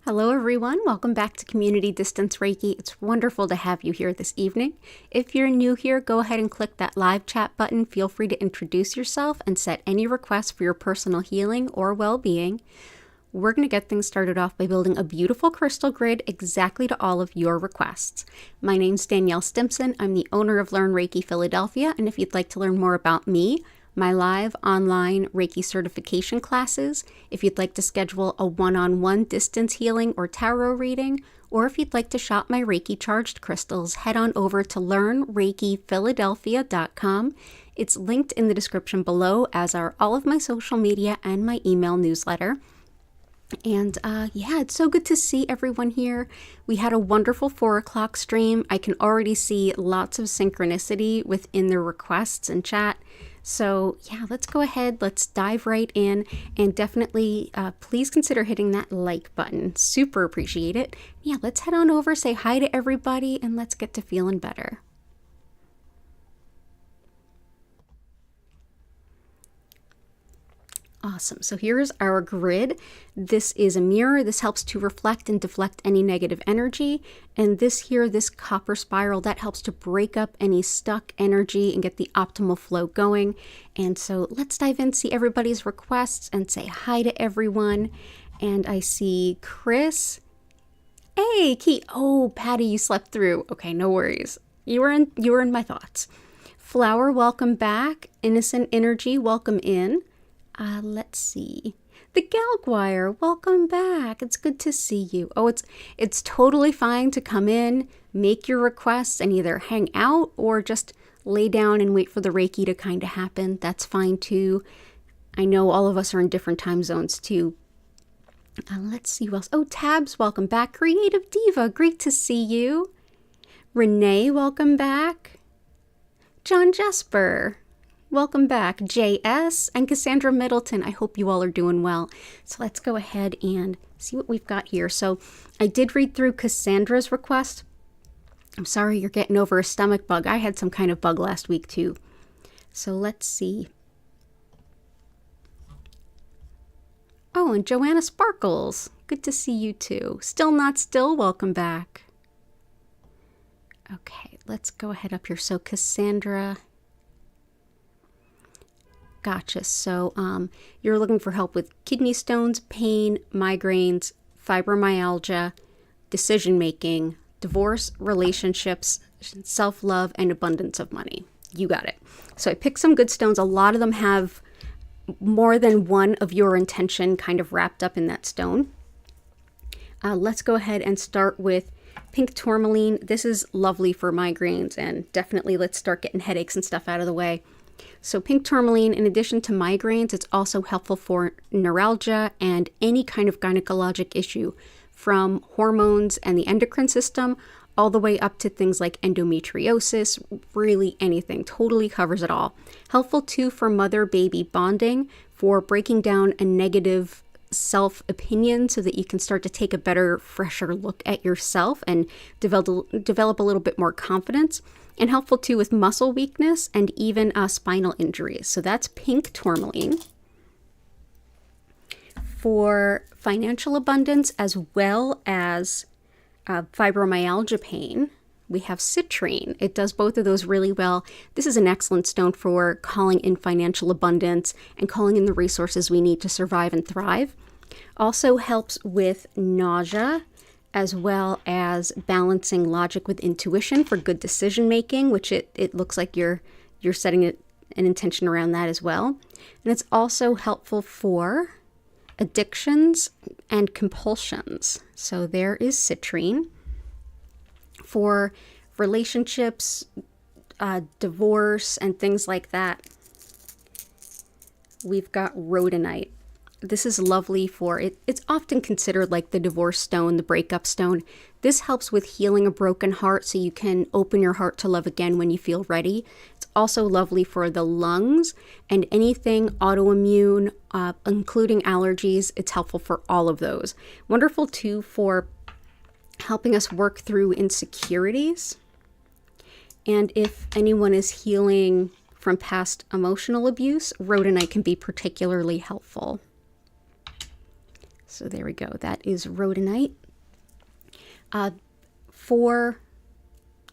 Hello everyone, welcome back to Community Distance Reiki. It's wonderful to have you here this evening. If you're new here, go ahead and click that live chat button. Feel free to introduce yourself and set any requests for your personal healing or well-being. We're going to get things started off by building a beautiful crystal grid exactly to all of your requests. My name's Danielle Stimpson. I'm the owner of Learn Reiki Philadelphia, and if you'd like to learn more about me, my live online Reiki certification classes, if you'd like to schedule a one-on-one distance healing or tarot reading, or if you'd like to shop my Reiki charged crystals, head on over to learnreikiphiladelphia.com. It's linked in the description below, as are all of my social media and my email newsletter. And yeah, it's so good to see everyone here. We had a wonderful 4 o'clock stream. I can already see lots of synchronicity within the requests and chat. So yeah, let's go ahead, let's dive right in, and definitely please consider hitting that like button. Super appreciate it. Yeah, let's head on over, say hi to everybody, and let's get to feeling better. Awesome. So here's our grid. This is a mirror. This helps to reflect and deflect any negative energy. And this here, this copper spiral, that helps to break up any stuck energy and get the optimal flow going. And so let's dive in, see everybody's requests, and say hi to everyone. And I see Chris. Hey, Key. Oh, Patty, you slept through. Okay, no worries. You were in my thoughts. Flower, welcome back. Innocent Energy, welcome in. Let's see. The Galguire, welcome back. It's good to see you. Oh, it's totally fine to come in, make your requests, and either hang out or just lay down and wait for the Reiki to kind of happen. That's fine too. I know all of us are in different time zones too. Let's see who else. Oh, Tabs, welcome back. Creative Diva, great to see you. Renee, welcome back. John Jesper, welcome back. JS and Cassandra Middleton, I hope you all are doing well. So let's go ahead and see what we've got here. So I did read through Cassandra's request. I'm sorry you're getting over a stomach bug. I had some kind of bug last week too. So let's see. Oh, and Joanna Sparkles, good to see you too. Still Not Still, welcome back. Okay, let's go ahead up here. So Cassandra, gotcha. So you're looking for help with kidney stones, pain, migraines, fibromyalgia, decision-making, divorce, relationships, self-love, and abundance of money. You got it. So I picked some good stones. A lot of them have more than one of your intention kind of wrapped up in that stone. Let's go ahead and start with pink tourmaline. This is lovely for migraines, and definitely let's start getting headaches and stuff out of the way. So pink tourmaline, in addition to migraines, it's also helpful for neuralgia and any kind of gynecologic issue, from hormones and the endocrine system all the way up to things like endometriosis. Really anything, totally covers it all. Helpful too for mother-baby bonding, for breaking down a negative self-opinion so that you can start to take a better, fresher look at yourself and develop a little bit more confidence. And helpful too with muscle weakness and even spinal injuries. So that's pink tourmaline. For financial abundance as well as fibromyalgia pain, we have citrine. It does both of those really well. This is an excellent stone for calling in financial abundance and calling in the resources we need to survive and thrive. Also helps with nausea, as well as balancing logic with intuition for good decision making, which it looks like you're setting an intention around that as well. And it's also helpful for addictions and compulsions. So there is citrine. For relationships, divorce, and things like that, we've got rhodonite. This is lovely for it. It's often considered like the divorce stone, the breakup stone. This helps with healing a broken heart so you can open your heart to love again when you feel ready. It's also lovely for the lungs and anything autoimmune, including allergies. It's helpful for all of those. Wonderful too for helping us work through insecurities. And if anyone is healing from past emotional abuse, rhodonite can be particularly helpful. So there we go. That is rhodonite. For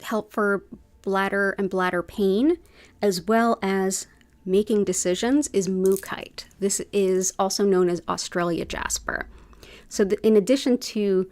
help for bladder and bladder pain, as well as making decisions, is mookaite. This is also known as Australia jasper. So in addition to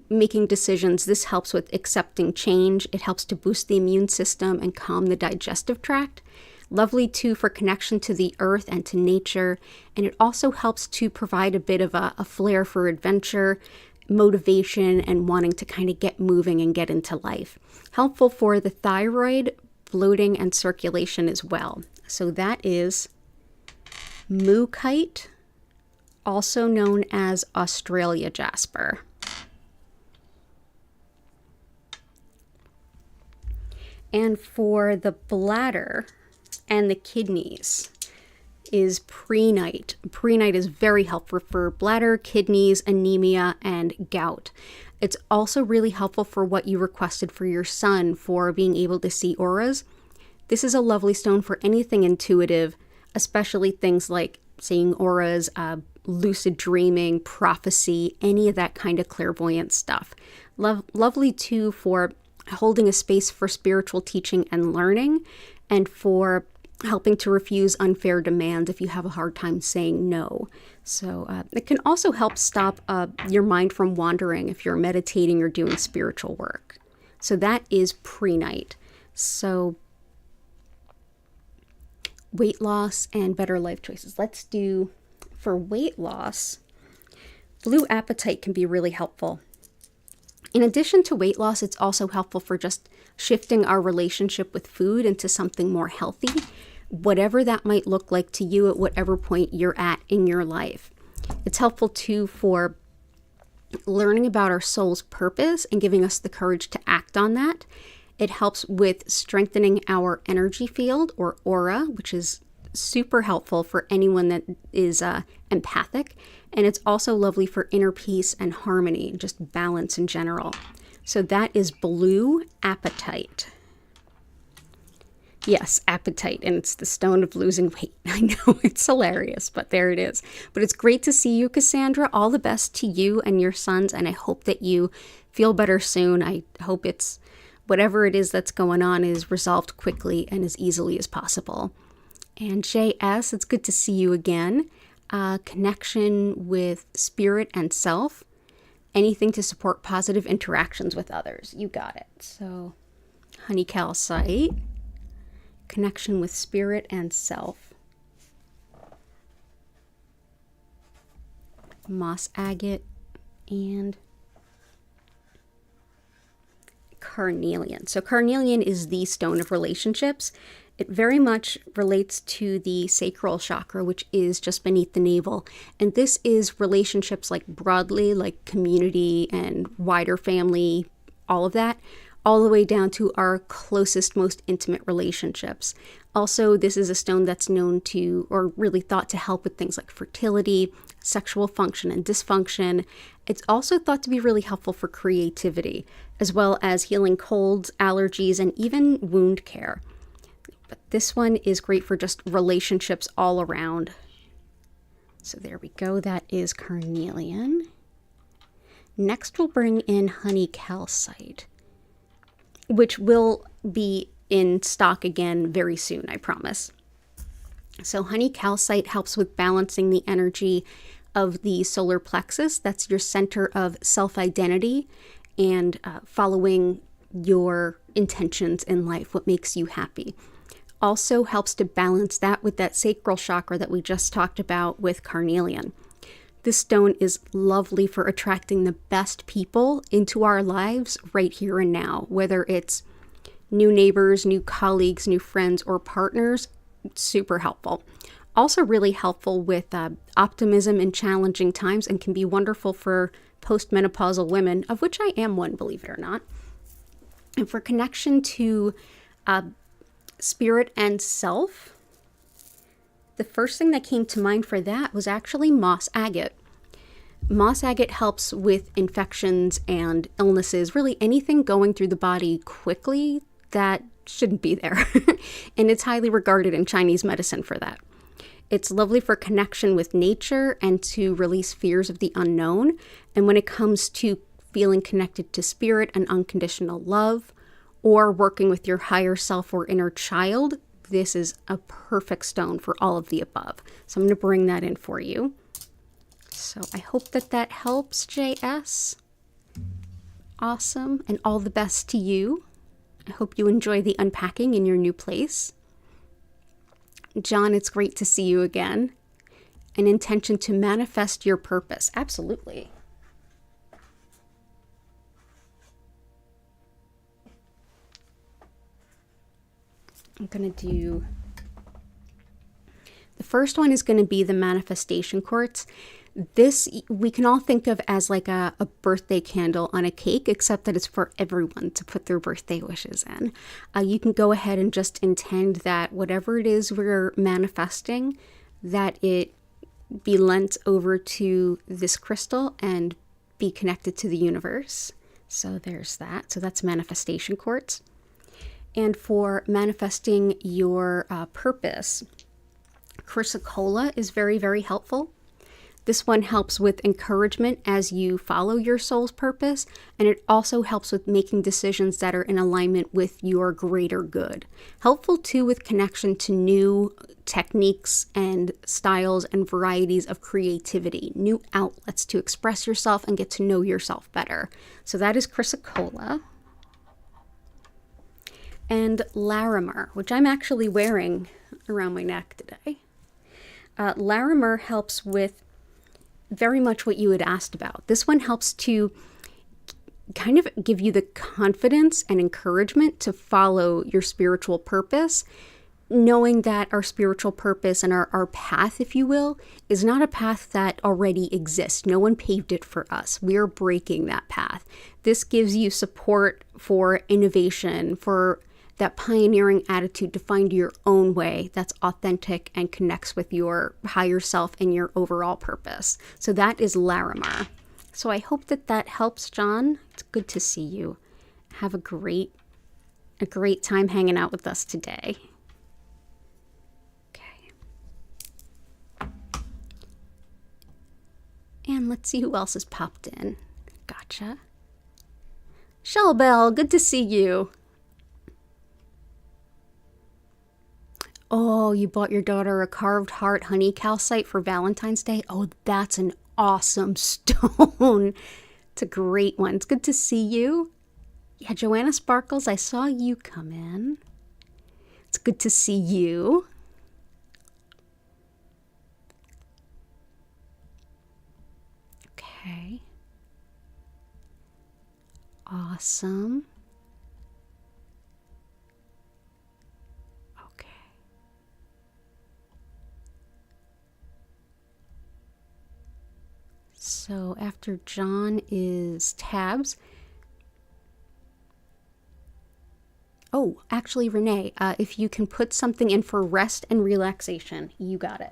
making decisions, this helps with accepting change. It helps to boost the immune system and calm the digestive tract. Lovely too for connection to the earth and to nature. And it also helps to provide a bit of a flair for adventure, motivation, and wanting to kind of get moving and get into life. Helpful for the thyroid, bloating, and circulation as well. So that is mookaite, also known as Australia jasper. And for the bladder and the kidneys is prehnite. Prehnite is very helpful for bladder, kidneys, anemia, and gout. It's also really helpful for what you requested for your son for being able to see auras. This is a lovely stone for anything intuitive, especially things like seeing auras, lucid dreaming, prophecy, any of that kind of clairvoyant stuff. Lovely too for holding a space for spiritual teaching and learning, and for helping to refuse unfair demands if you have a hard time saying no. So it can also help stop your mind from wandering if you're meditating or doing spiritual work. So that is prehnite. So weight loss and better life choices. Let's do, for weight loss, blue apatite can be really helpful. In addition to weight loss, it's also helpful for just shifting our relationship with food into something more healthy, whatever that might look like to you at whatever point you're at in your life. It's helpful too for learning about our soul's purpose and giving us the courage to act on that. It helps with strengthening our energy field or aura, which is super helpful for anyone that is empathic. And it's also lovely for inner peace and harmony, just balance in general. So that is blue apatite. Yes, apatite, and it's the stone of losing weight. I know, it's hilarious, but there it is. But it's great to see you, Cassandra. All the best to you and your sons, and I hope that you feel better soon. I hope it's whatever it is that's going on is resolved quickly and as easily as possible. And JS, it's good to see you again. Connection with spirit and self. Anything to support positive interactions with others. You got it. So, honey calcite. Connection with spirit and self. Moss agate and carnelian. So carnelian is the stone of relationships. It very much relates to the sacral chakra, which is just beneath the navel. And this is relationships like broadly, like community and wider family, all of that, all the way down to our closest, most intimate relationships. Also, this is a stone that's known to, or really thought to help with things like fertility, sexual function and dysfunction. It's also thought to be really helpful for creativity, as well as healing colds, allergies, and even wound care. But this one is great for just relationships all around. So there we go. That is carnelian. Next, we'll bring in honey calcite, which will be in stock again very soon, I promise. So honey calcite helps with balancing the energy of the solar plexus. That's your center of self-identity and following your intentions in life, what makes you happy. Also helps to balance that with that sacral chakra that we just talked about with carnelian. This stone is lovely for attracting the best people into our lives right here and now, whether it's new neighbors, new colleagues, new friends, or partners. Super helpful. Also really helpful with optimism in challenging times, and can be wonderful for postmenopausal women, of which I am one, believe it or not. And for connection to spirit and self, the first thing that came to mind for that was actually moss agate. Moss agate helps with infections and illnesses, really anything going through the body quickly that shouldn't be there. And it's highly regarded in Chinese medicine for that. It's lovely for connection with nature and to release fears of the unknown. And when it comes to feeling connected to spirit and unconditional love, or working with your higher self or inner child, this is a perfect stone for all of the above. So I'm going to bring that in for you. So I hope that that helps, JS. Awesome. And all the best to you. I hope you enjoy the unpacking in your new place. John, it's great to see you again. An intention to manifest your purpose. Absolutely. I'm going to do... The first one is going to be the manifestation quartz. This we can all think of as like a birthday candle on a cake, except that it's for everyone to put their birthday wishes in. You can go ahead and just intend that whatever it is we're manifesting, that it be lent over to this crystal and be connected to the universe. So there's that. So that's manifestation quartz. And for manifesting your purpose, chrysocolla is very, very helpful. This one helps with encouragement as you follow your soul's purpose, and it also helps with making decisions that are in alignment with your greater good. Helpful too with connection to new techniques and styles and varieties of creativity, new outlets to express yourself and get to know yourself better. So that is chrysocolla. And Larimer, which I'm actually wearing around my neck today. Larimer helps with very much what you had asked about. This one helps to kind of give you the confidence and encouragement to follow your spiritual purpose, knowing that our spiritual purpose and our path, if you will, is not a path that already exists. No one paved it for us. We are breaking that path. This gives you support for innovation, for that pioneering attitude to find your own way that's authentic and connects with your higher self and your overall purpose. So that is Larimer. So I hope that that helps, John. It's good to see you. Have a great time hanging out with us today. Okay. And let's see who else has popped in. Gotcha. Shellbell, good to see you. Oh, you bought your daughter a carved heart honey calcite for Valentine's Day? Oh, that's an awesome stone. It's a great one. It's good to see you. Yeah, Joanna Sparkles, I saw you come in. It's good to see you. Okay. Awesome. So after John is Tabs. Oh, actually, Renee, if you can put something in for rest and relaxation, you got it.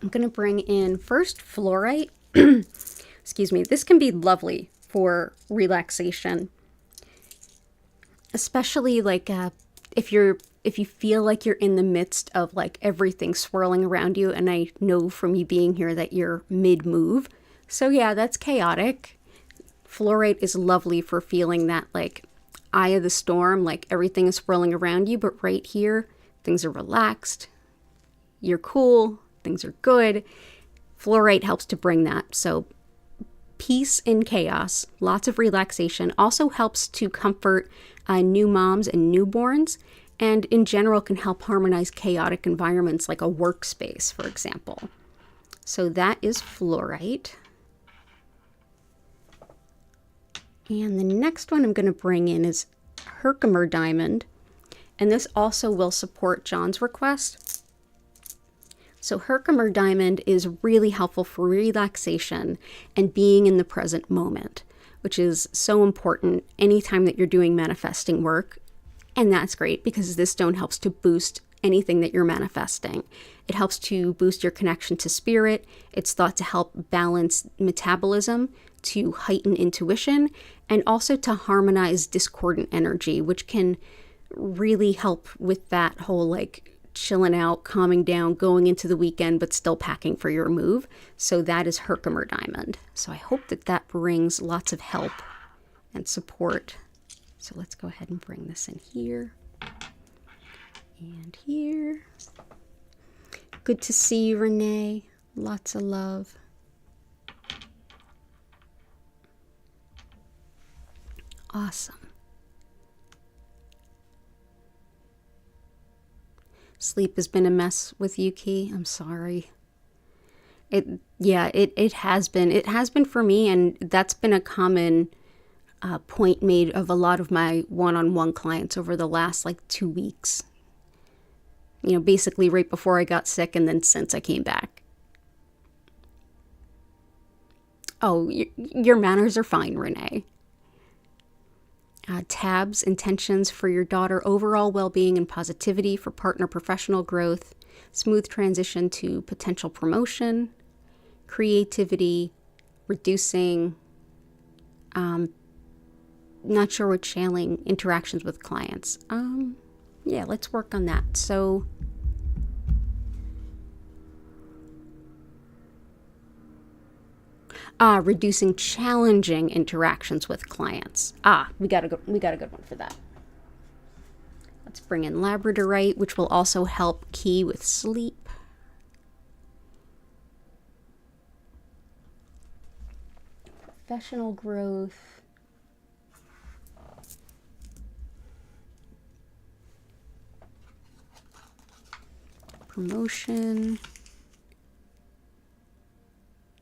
I'm going to bring in first fluorite. Excuse me. This can be lovely for relaxation, especially like if you feel like you're in the midst of like everything swirling around you. And I know from you being here that you're mid-move. So yeah, that's chaotic. Fluorite is lovely for feeling that like eye of the storm, like everything is swirling around you. But right here, things are relaxed. You're cool. Things are good. Fluorite helps to bring that. So peace in chaos, lots of relaxation. Also helps to comfort new moms and newborns, and in general can help harmonize chaotic environments like a workspace, for example. So that is fluorite. And the next one I'm going to bring in is Herkimer diamond. And this also will support John's request. So Herkimer diamond is really helpful for relaxation and being in the present moment, which is so important anytime that you're doing manifesting work. And that's great because this stone helps to boost anything that you're manifesting. It helps to boost your connection to spirit. It's thought to help balance metabolism, to heighten intuition, and also to harmonize discordant energy, which can really help with that whole like chilling out, calming down, going into the weekend, but still packing for your move. So that is Herkimer Diamond. So I hope that that brings lots of help and support. So let's go ahead and bring this in here and here. Good to see you, Renee. Lots of love. Awesome. Sleep has been a mess with Yuki. I'm sorry. It has been. It has been for me, and that's been a common point made of a lot of my one-on-one clients over the last like 2 weeks. You know, basically right before I got sick and then since I came back. Oh, your manners are fine, Renee. Tabs, intentions for your daughter, overall well-being and positivity for partner professional growth, smooth transition to potential promotion, creativity, reducing, not sure what channeling interactions with clients. Yeah, let's work on that. So reducing challenging interactions with clients. We got a good one for that. Let's bring in labradorite, which will also help key with sleep. Professional growth. Promotion.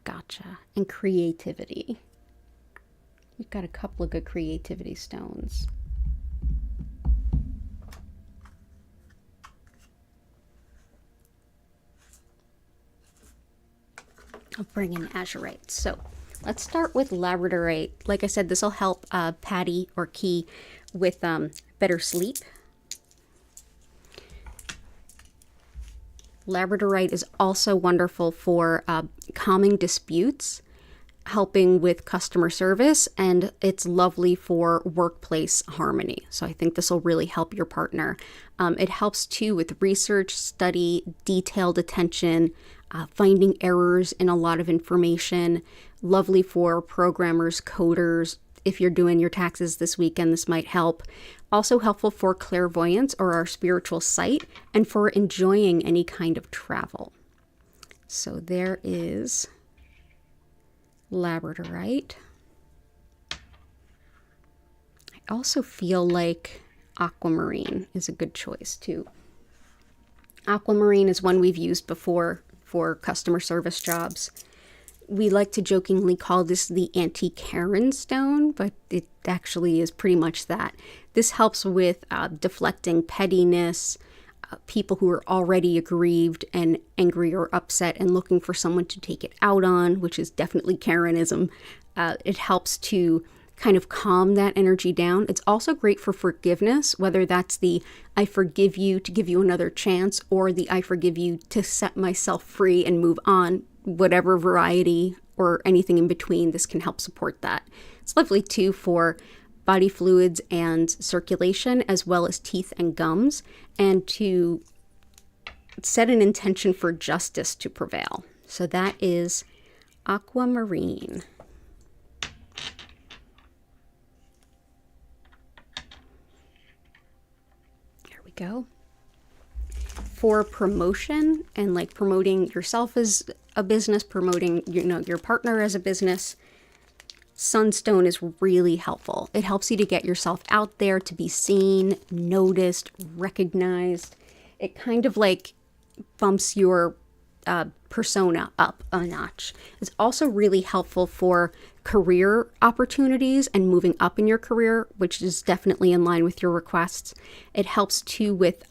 Gotcha. And creativity. We've got a couple of good creativity stones. I'll bring in azurite. So let's start with labradorite. Like I said, this will help Patty or Key with better sleep. Labradorite is also wonderful for calming disputes, helping with customer service, and it's lovely for workplace harmony. So I think this will really help your partner. It helps too with research, study, detailed attention, finding errors in a lot of information. Lovely for programmers, coders. If you're doing your taxes this weekend, this might help. Also helpful for clairvoyance or our spiritual sight, and for enjoying any kind of travel. So there is labradorite. I also feel like aquamarine is a good choice too. Aquamarine is one we've used before for customer service jobs. We like to jokingly call this the anti-Karen stone, but it actually is pretty much that. This helps with deflecting pettiness, people who are already aggrieved and angry or upset and looking for someone to take it out on, which is definitely Karenism. It helps to kind of calm that energy down. It's also great for forgiveness, whether that's the I forgive you to give you another chance, or the I forgive you to set myself free and move on. Whatever variety or anything in between, this can help support that. It's lovely too for body fluids and circulation, as well as teeth and gums, and to set an intention for justice to prevail. So that is aquamarine. There we go. For promotion and like promoting yourself as a business, promoting your partner as a business, sunstone is really helpful. It helps you to get yourself out there, to be seen, noticed, recognized. It kind of like bumps your persona up a notch. It's also really helpful for career opportunities and moving up in your career, which is definitely in line with your requests. It helps too with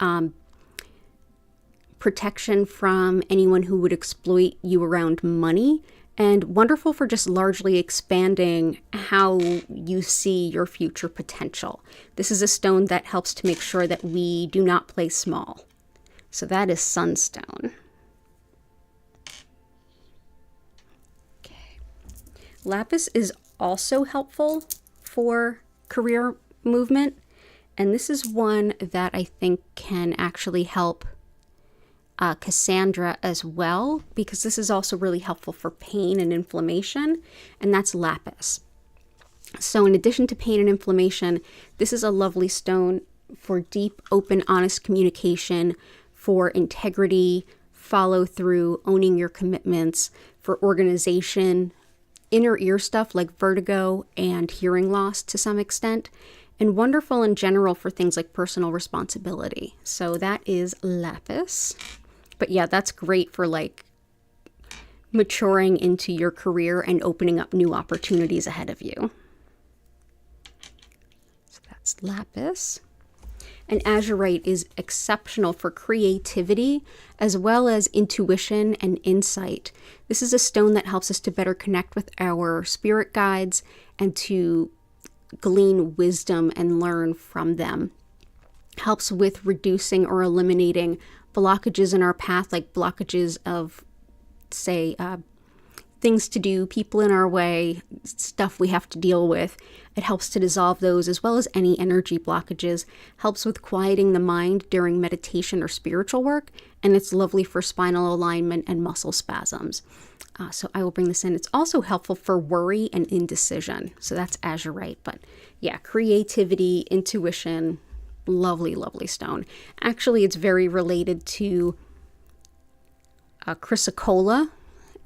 protection from anyone who would exploit you around money, and wonderful for just largely expanding how you see your future potential. This is a stone that helps to make sure that we do not play small. So that is sunstone. Okay. Lapis is also helpful for career movement. And this is one that I think can actually help Cassandra as well, because this is also really helpful for pain and inflammation, and that's lapis. So in addition to pain and inflammation, this is a lovely stone for deep, open, honest communication, for integrity, follow through, owning your commitments, for organization, inner ear stuff like vertigo and hearing loss to some extent, and wonderful in general for things like personal responsibility. So that is lapis. But yeah, that's great for like maturing into your career and opening up new opportunities ahead of you. So that's lapis. And azurite is exceptional for creativity as well as intuition and insight. This is a stone that helps us to better connect with our spirit guides and to glean wisdom and learn from them. Helps with reducing or eliminating blockages in our path, like blockages of, say, things to do, people in our way, stuff we have to deal with. It helps to dissolve those, as well as any energy blockages. Helps with quieting the mind during meditation or spiritual work, and it's lovely for spinal alignment and muscle spasms. So I will bring this in. It's also helpful for worry and indecision. So that's azurite. But yeah, creativity, intuition, lovely, lovely stone. Actually, it's very related to chrysocolla,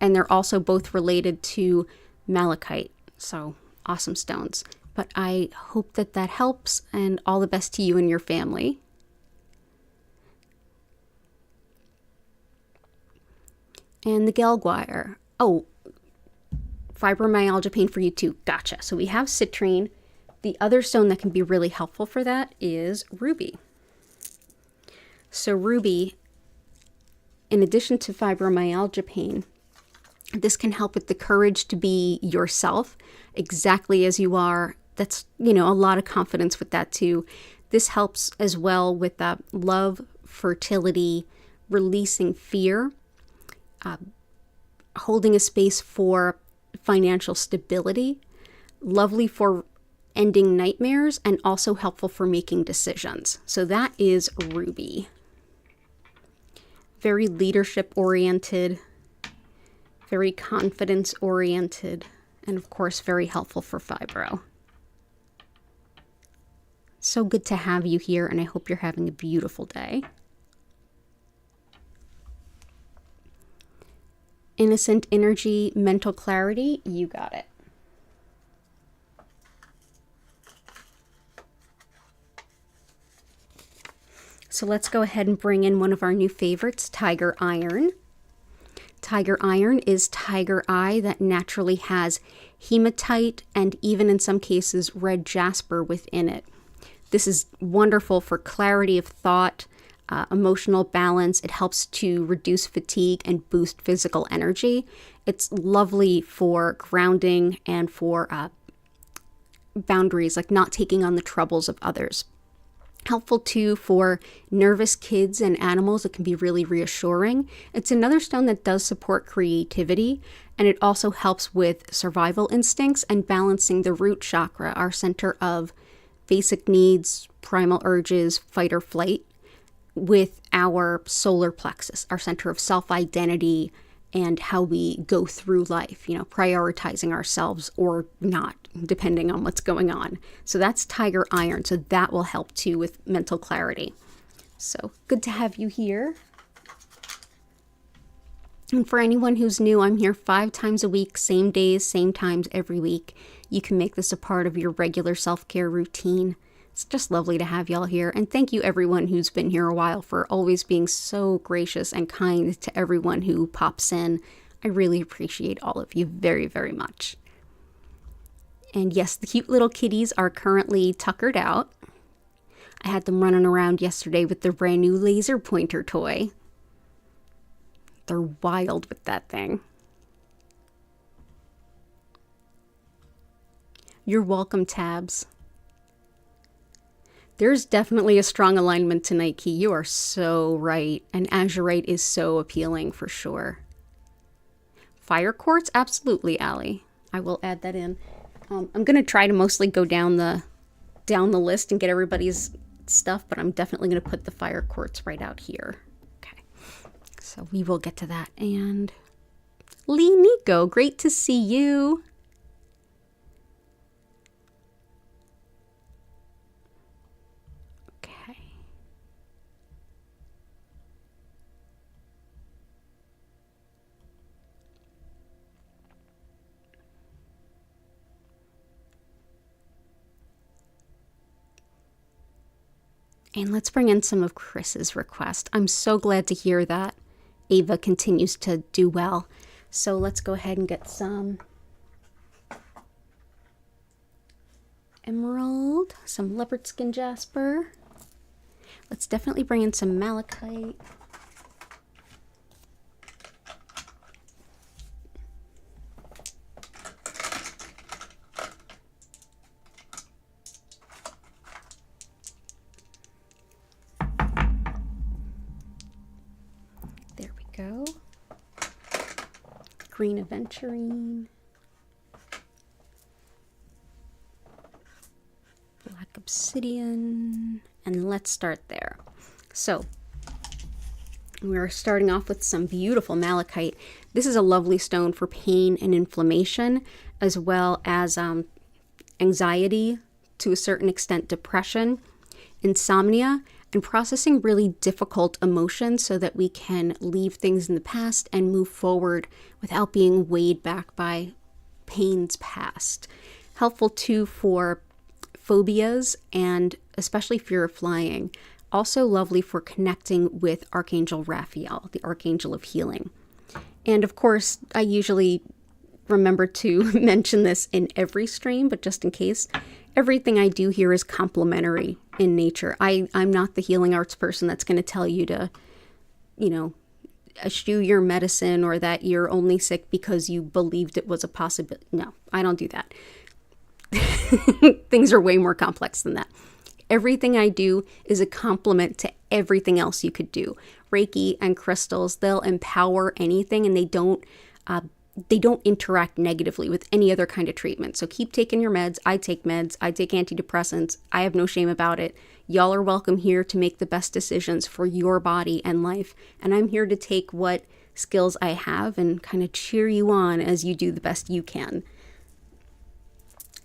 and they're also both related to malachite. So awesome stones. But I hope that that helps, and all the best to you and your family. And the gelguire. Oh, fibromyalgia pain for you too. Gotcha. So we have citrine. The other stone that can be really helpful for that is ruby. So ruby, in addition to fibromyalgia pain, this can help with the courage to be yourself, exactly as you are. That's, a lot of confidence with that too. This helps as well with love, fertility, releasing fear, holding a space for financial stability, lovely for ending nightmares, and also helpful for making decisions. So that is ruby. Very leadership oriented, very confidence oriented, and of course very helpful for fibro. So good to have you here, and I hope you're having a beautiful day. Innocent energy, mental clarity, you got it. So let's go ahead and bring in one of our new favorites, tiger iron. Tiger iron is tiger eye that naturally has hematite and even in some cases red jasper within it. This is wonderful for clarity of thought, emotional balance. It helps to reduce fatigue and boost physical energy. It's lovely for grounding and for boundaries, like not taking on the troubles of others. Helpful too for nervous kids and animals. It can be really reassuring. It's another stone that does support creativity, and it also helps with survival instincts and balancing the root chakra, our center of basic needs, primal urges, fight or flight, with our solar plexus, our center of self-identity and how we go through life, prioritizing ourselves or not, depending on what's going on. So that's tiger iron. So that will help too with mental clarity. So good to have you here. And for anyone who's new, I'm here 5 times a week, same days, same times every week. You can make this a part of your regular self-care routine. It's just lovely to have y'all here. And thank you everyone who's been here a while for always being so gracious and kind to everyone who pops in. I really appreciate all of you very, very much. And yes, the cute little kitties are currently tuckered out. I had them running around yesterday with their brand new laser pointer toy. They're wild with that thing. You're welcome, Tabs. There's definitely a strong alignment tonight, Key. You are so right. And azurite is so appealing for sure. Fire quartz? Absolutely, Allie. I will add that in. I'm going to try to mostly go down the list and get everybody's stuff, but I'm definitely going to put the fire quartz right out here. Okay. So we will get to that. And Lee Nico, great to see you. And let's bring in some of Chris's request. I'm so glad to hear that Ava continues to do well. So let's go ahead and get some emerald, some leopard skin jasper. Let's definitely bring in some malachite. Go. Green aventurine. Black obsidian. And let's start there. So we're starting off with some beautiful malachite. This is a lovely stone for pain and inflammation, as well as anxiety, to a certain extent depression, insomnia, and processing really difficult emotions so that we can leave things in the past and move forward without being weighed back by pains past. Helpful too for phobias and especially fear of flying. Also lovely for connecting with Archangel Raphael, the Archangel of Healing. And of course, I usually remember to mention this in every stream, but just in case, everything I do here is complementary in nature. I'm not the healing arts person that's going to tell you to, eschew your medicine or that you're only sick because you believed it was a possibility. No, I don't do that. Things are way more complex than that. Everything I do is a complement to everything else you could do. Reiki and crystals, they'll empower anything, and they don't interact negatively with any other kind of treatment. So keep taking your meds. I take meds. I take antidepressants. I have no shame about it. Y'all are welcome here to make the best decisions for your body and life. And I'm here to take what skills I have and kind of cheer you on as you do the best you can.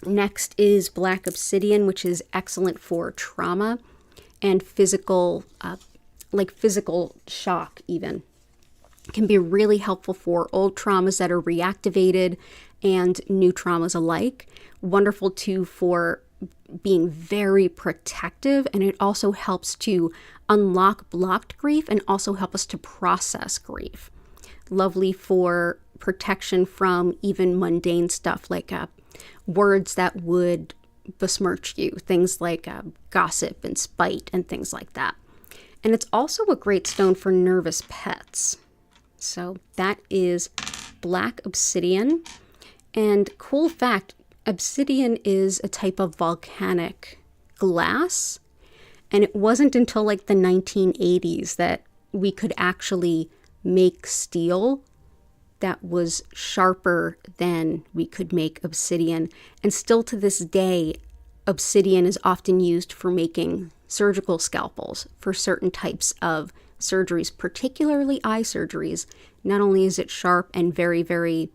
Next is black obsidian, which is excellent for trauma and physical shock even. Can be really helpful for old traumas that are reactivated and new traumas alike. Wonderful too for being very protective, and it also helps to unlock blocked grief and also help us to process grief. Lovely for protection from even mundane stuff like words that would besmirch you, things like gossip and spite and things like that. And it's also a great stone for nervous pets. So that is black obsidian. And cool fact, obsidian is a type of volcanic glass. And it wasn't until like the 1980s that we could actually make steel that was sharper than we could make obsidian. And still to this day, obsidian is often used for making surgical scalpels for certain types of surgeries, particularly eye surgeries. Not only is it sharp and very, very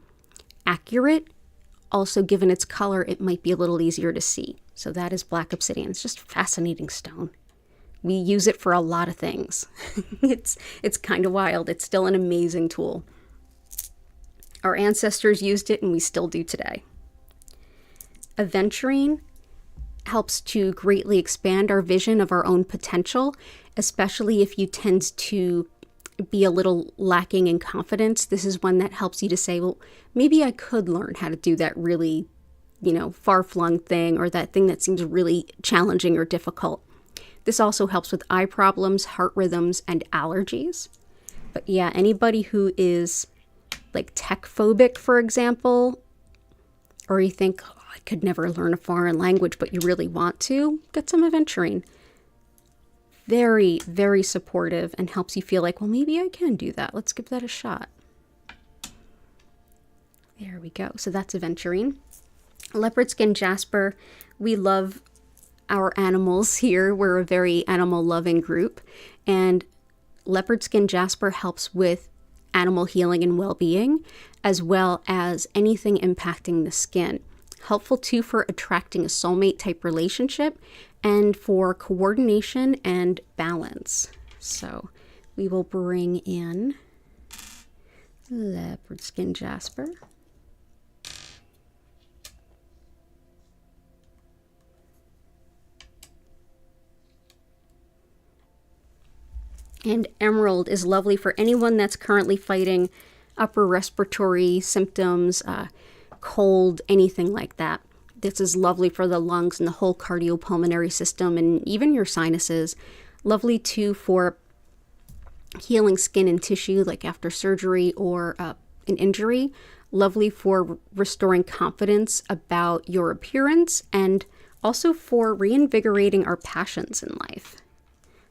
accurate, also given its color, it might be a little easier to see. So that is black obsidian. It's just a fascinating stone. We use it for a lot of things. It's kind of wild. It's still an amazing tool. Our ancestors used it and we still do today. Aventurine helps to greatly expand our vision of our own potential, especially if you tend to be a little lacking in confidence. This is one that helps you to say, well, maybe I could learn how to do that really, far-flung thing or that thing that seems really challenging or difficult. This also helps with eye problems, heart rhythms, and allergies. But yeah, anybody who is like tech phobic, for example, or you think, I could never learn a foreign language, but you really want to, get some aventurine. very, very supportive and helps you feel like, well, maybe I can do that. Let's give that a shot. There we go. So that's aventurine. Leopard skin jasper. We love our animals here. We're a very animal loving group, and leopard skin jasper helps with animal healing and well-being, as well as anything impacting the skin. Helpful too for attracting a soulmate type relationship and for coordination and balance. So we will bring in leopard skin jasper. And emerald is lovely for anyone that's currently fighting upper respiratory symptoms, cold, anything like that. This is lovely for the lungs and the whole cardiopulmonary system and even your sinuses. Lovely too for healing skin and tissue, like after surgery or an injury. Lovely for restoring confidence about your appearance and also for reinvigorating our passions in life.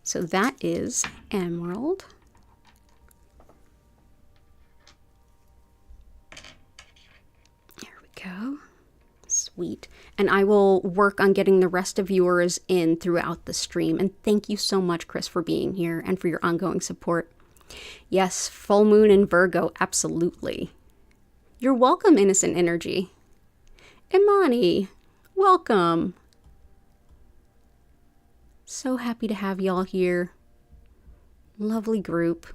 So that is emerald. There we go. Sweet. And I will work on getting the rest of yours in throughout the stream. And thank you so much, Chris, for being here and for your ongoing support. Yes, full moon in Virgo, absolutely. You're welcome, innocent energy. Imani, welcome. So happy to have y'all here. Lovely group.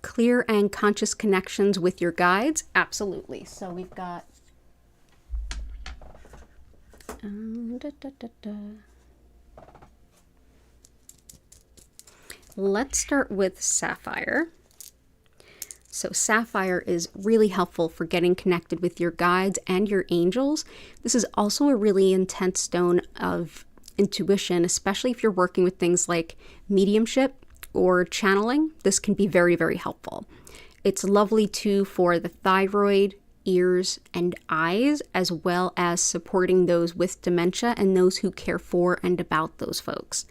Clear and conscious connections with your guides. Absolutely. So we've got Let's start with sapphire. So sapphire is really helpful for getting connected with your guides and your angels. This is also a really intense stone of intuition, especially if you're working with things like mediumship or channeling. This can be very, very helpful. It's lovely too for the thyroid, ears, and eyes, as well as supporting those with dementia and those who care for and about those folks.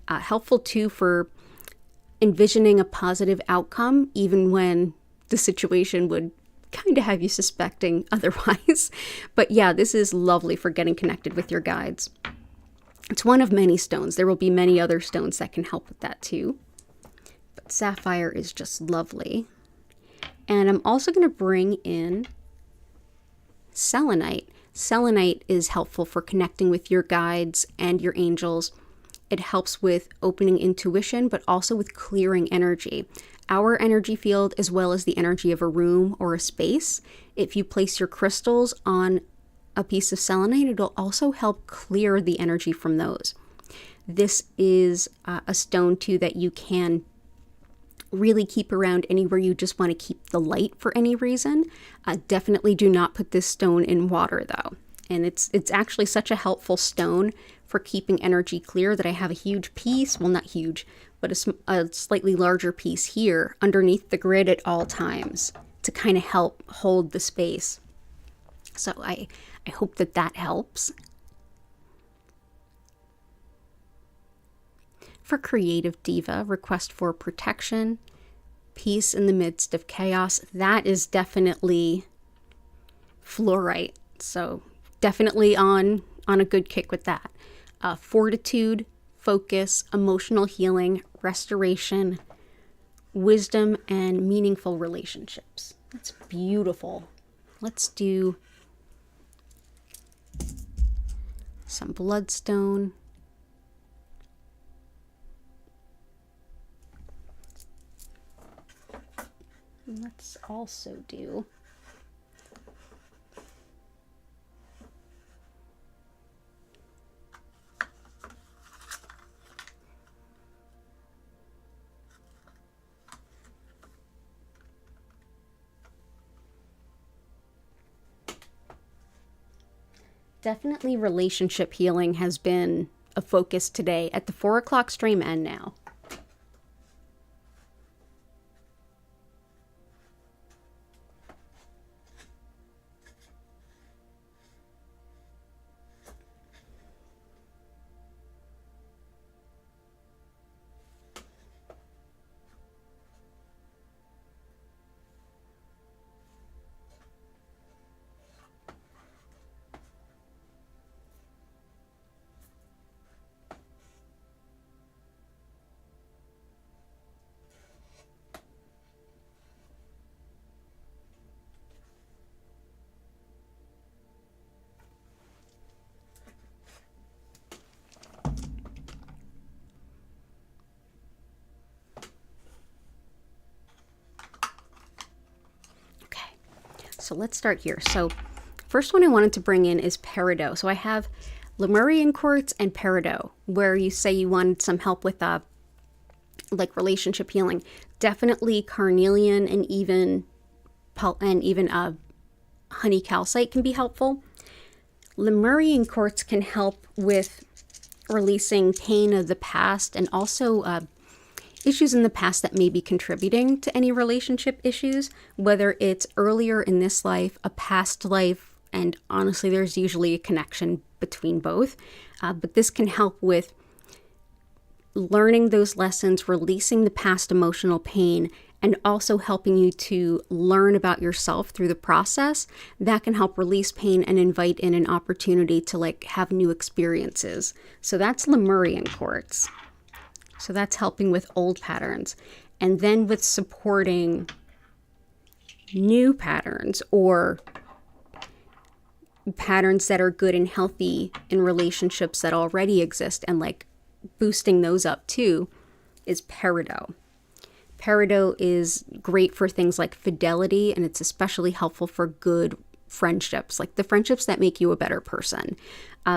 Helpful too for envisioning a positive outcome, even when the situation would kind of have you suspecting otherwise. But yeah, this is lovely for getting connected with your guides. It's one of many stones. There will be many other stones that can help with that too. But sapphire is just lovely. And I'm also going to bring in selenite. Selenite is helpful for connecting with your guides and your angels. It helps with opening intuition, but also with clearing energy. Our energy field, as well as the energy of a room or a space. If you place your crystals on a piece of selenite, it'll also help clear the energy from those. This is a stone too that you can really keep around anywhere you just want to keep the light for any reason. Definitely do not put this stone in water though. And it's actually such a helpful stone for keeping energy clear that I have a huge piece, well not huge, but a slightly larger piece here underneath the grid at all times to kind of help hold the space. So I hope that that helps. For creative diva, request for protection, peace in the midst of chaos. That is definitely fluorite. So definitely on a good kick with that. Fortitude, focus, emotional healing, restoration, wisdom, and meaningful relationships. That's beautiful. Let's do some bloodstone. Let's also do definitely relationship healing has been a focus today at the 4 o'clock stream and now. So let's start here. So first one I wanted to bring in is peridot. So I have Lemurian quartz and peridot, where you say you wanted some help with like relationship healing. Definitely carnelian and even honey calcite can be helpful. Lemurian quartz can help with releasing pain of the past and also issues in the past that may be contributing to any relationship issues, whether it's earlier in this life, a past life, and honestly, there's usually a connection between both. But this can help with learning those lessons, releasing the past emotional pain, and also helping you to learn about yourself through the process. That can help release pain and invite in an opportunity to like have new experiences. So that's Lemurian quartz. So that's helping with old patterns. And then with supporting new patterns or patterns that are good and healthy in relationships that already exist and like boosting those up too is peridot. Peridot is great for things like fidelity, and it's especially helpful for good friendships, like the friendships that make you a better person.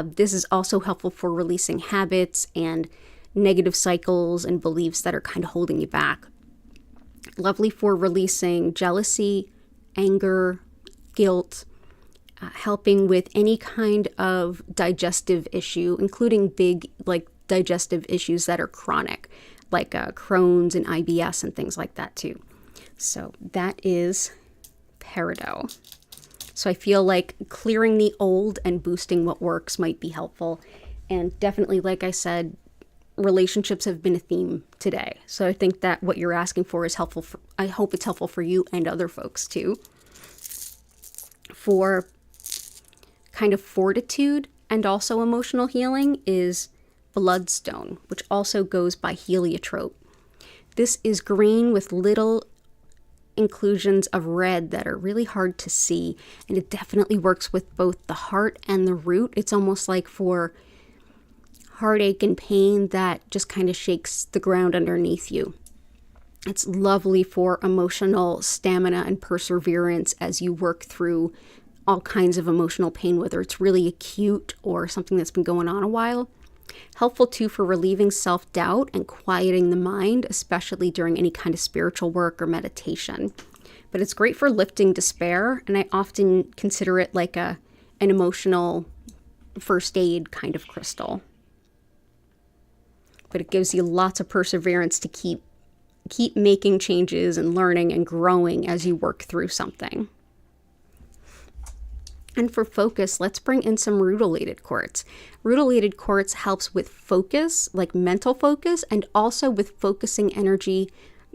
This is also helpful for releasing habits and negative cycles and beliefs that are kind of holding you back. Lovely for releasing jealousy, anger, guilt, helping with any kind of digestive issue, including big like digestive issues that are chronic, like Crohn's and IBS and things like that too. So that is peridot. So I feel like clearing the old and boosting what works might be helpful. And definitely, like I said, relationships have been a theme today. So I think that what you're asking for is helpful. I hope it's helpful for you and other folks too. For kind of fortitude and also emotional healing is bloodstone, which also goes by heliotrope. This is green with little inclusions of red that are really hard to see, and it definitely works with both the heart and the root. It's almost like for heartache and pain that just kind of shakes the ground underneath you. It's lovely for emotional stamina and perseverance as you work through all kinds of emotional pain, whether it's really acute or something that's been going on a while. Helpful too for relieving self-doubt and quieting the mind, especially during any kind of spiritual work or meditation. But it's great for lifting despair, and I often consider it like an emotional first aid kind of crystal. But it gives you lots of perseverance to keep making changes and learning and growing as you work through something. And for focus, let's bring in some rutilated quartz. Rutilated quartz helps with focus, like mental focus, and also with focusing energy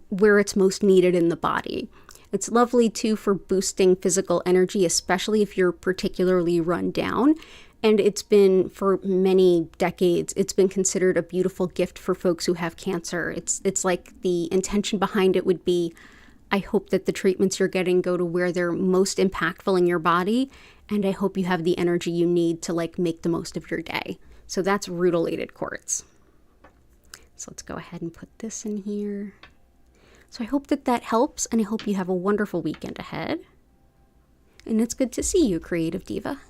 where it's most needed in the body. It's lovely too for boosting physical energy, especially if you're particularly run down. And it's been, for many decades, it's been considered a beautiful gift for folks who have cancer. It's like the intention behind it would be, I hope that the treatments you're getting go to where they're most impactful in your body, and I hope you have the energy you need to like make the most of your day. So that's rutilated quartz. So let's go ahead and put this in here. So I hope that helps, and I hope you have a wonderful weekend ahead. And it's good to see you, Creative Diva.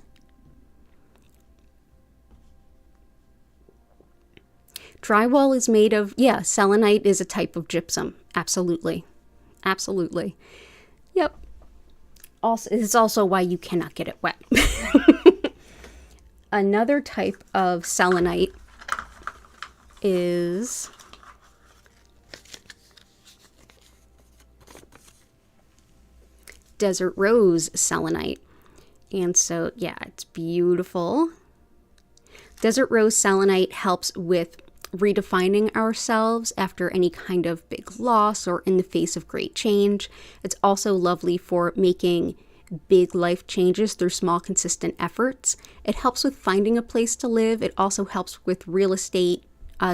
Drywall is made of, selenite is a type of gypsum. Absolutely. Absolutely. Yep. Also, it's also why you cannot get it wet. Another type of selenite is desert rose selenite. And so, it's beautiful. Desert rose selenite helps with redefining ourselves after any kind of big loss or in the face of great change. It's also lovely for making big life changes through small, consistent efforts. It helps with finding a place to live. It also helps with real estate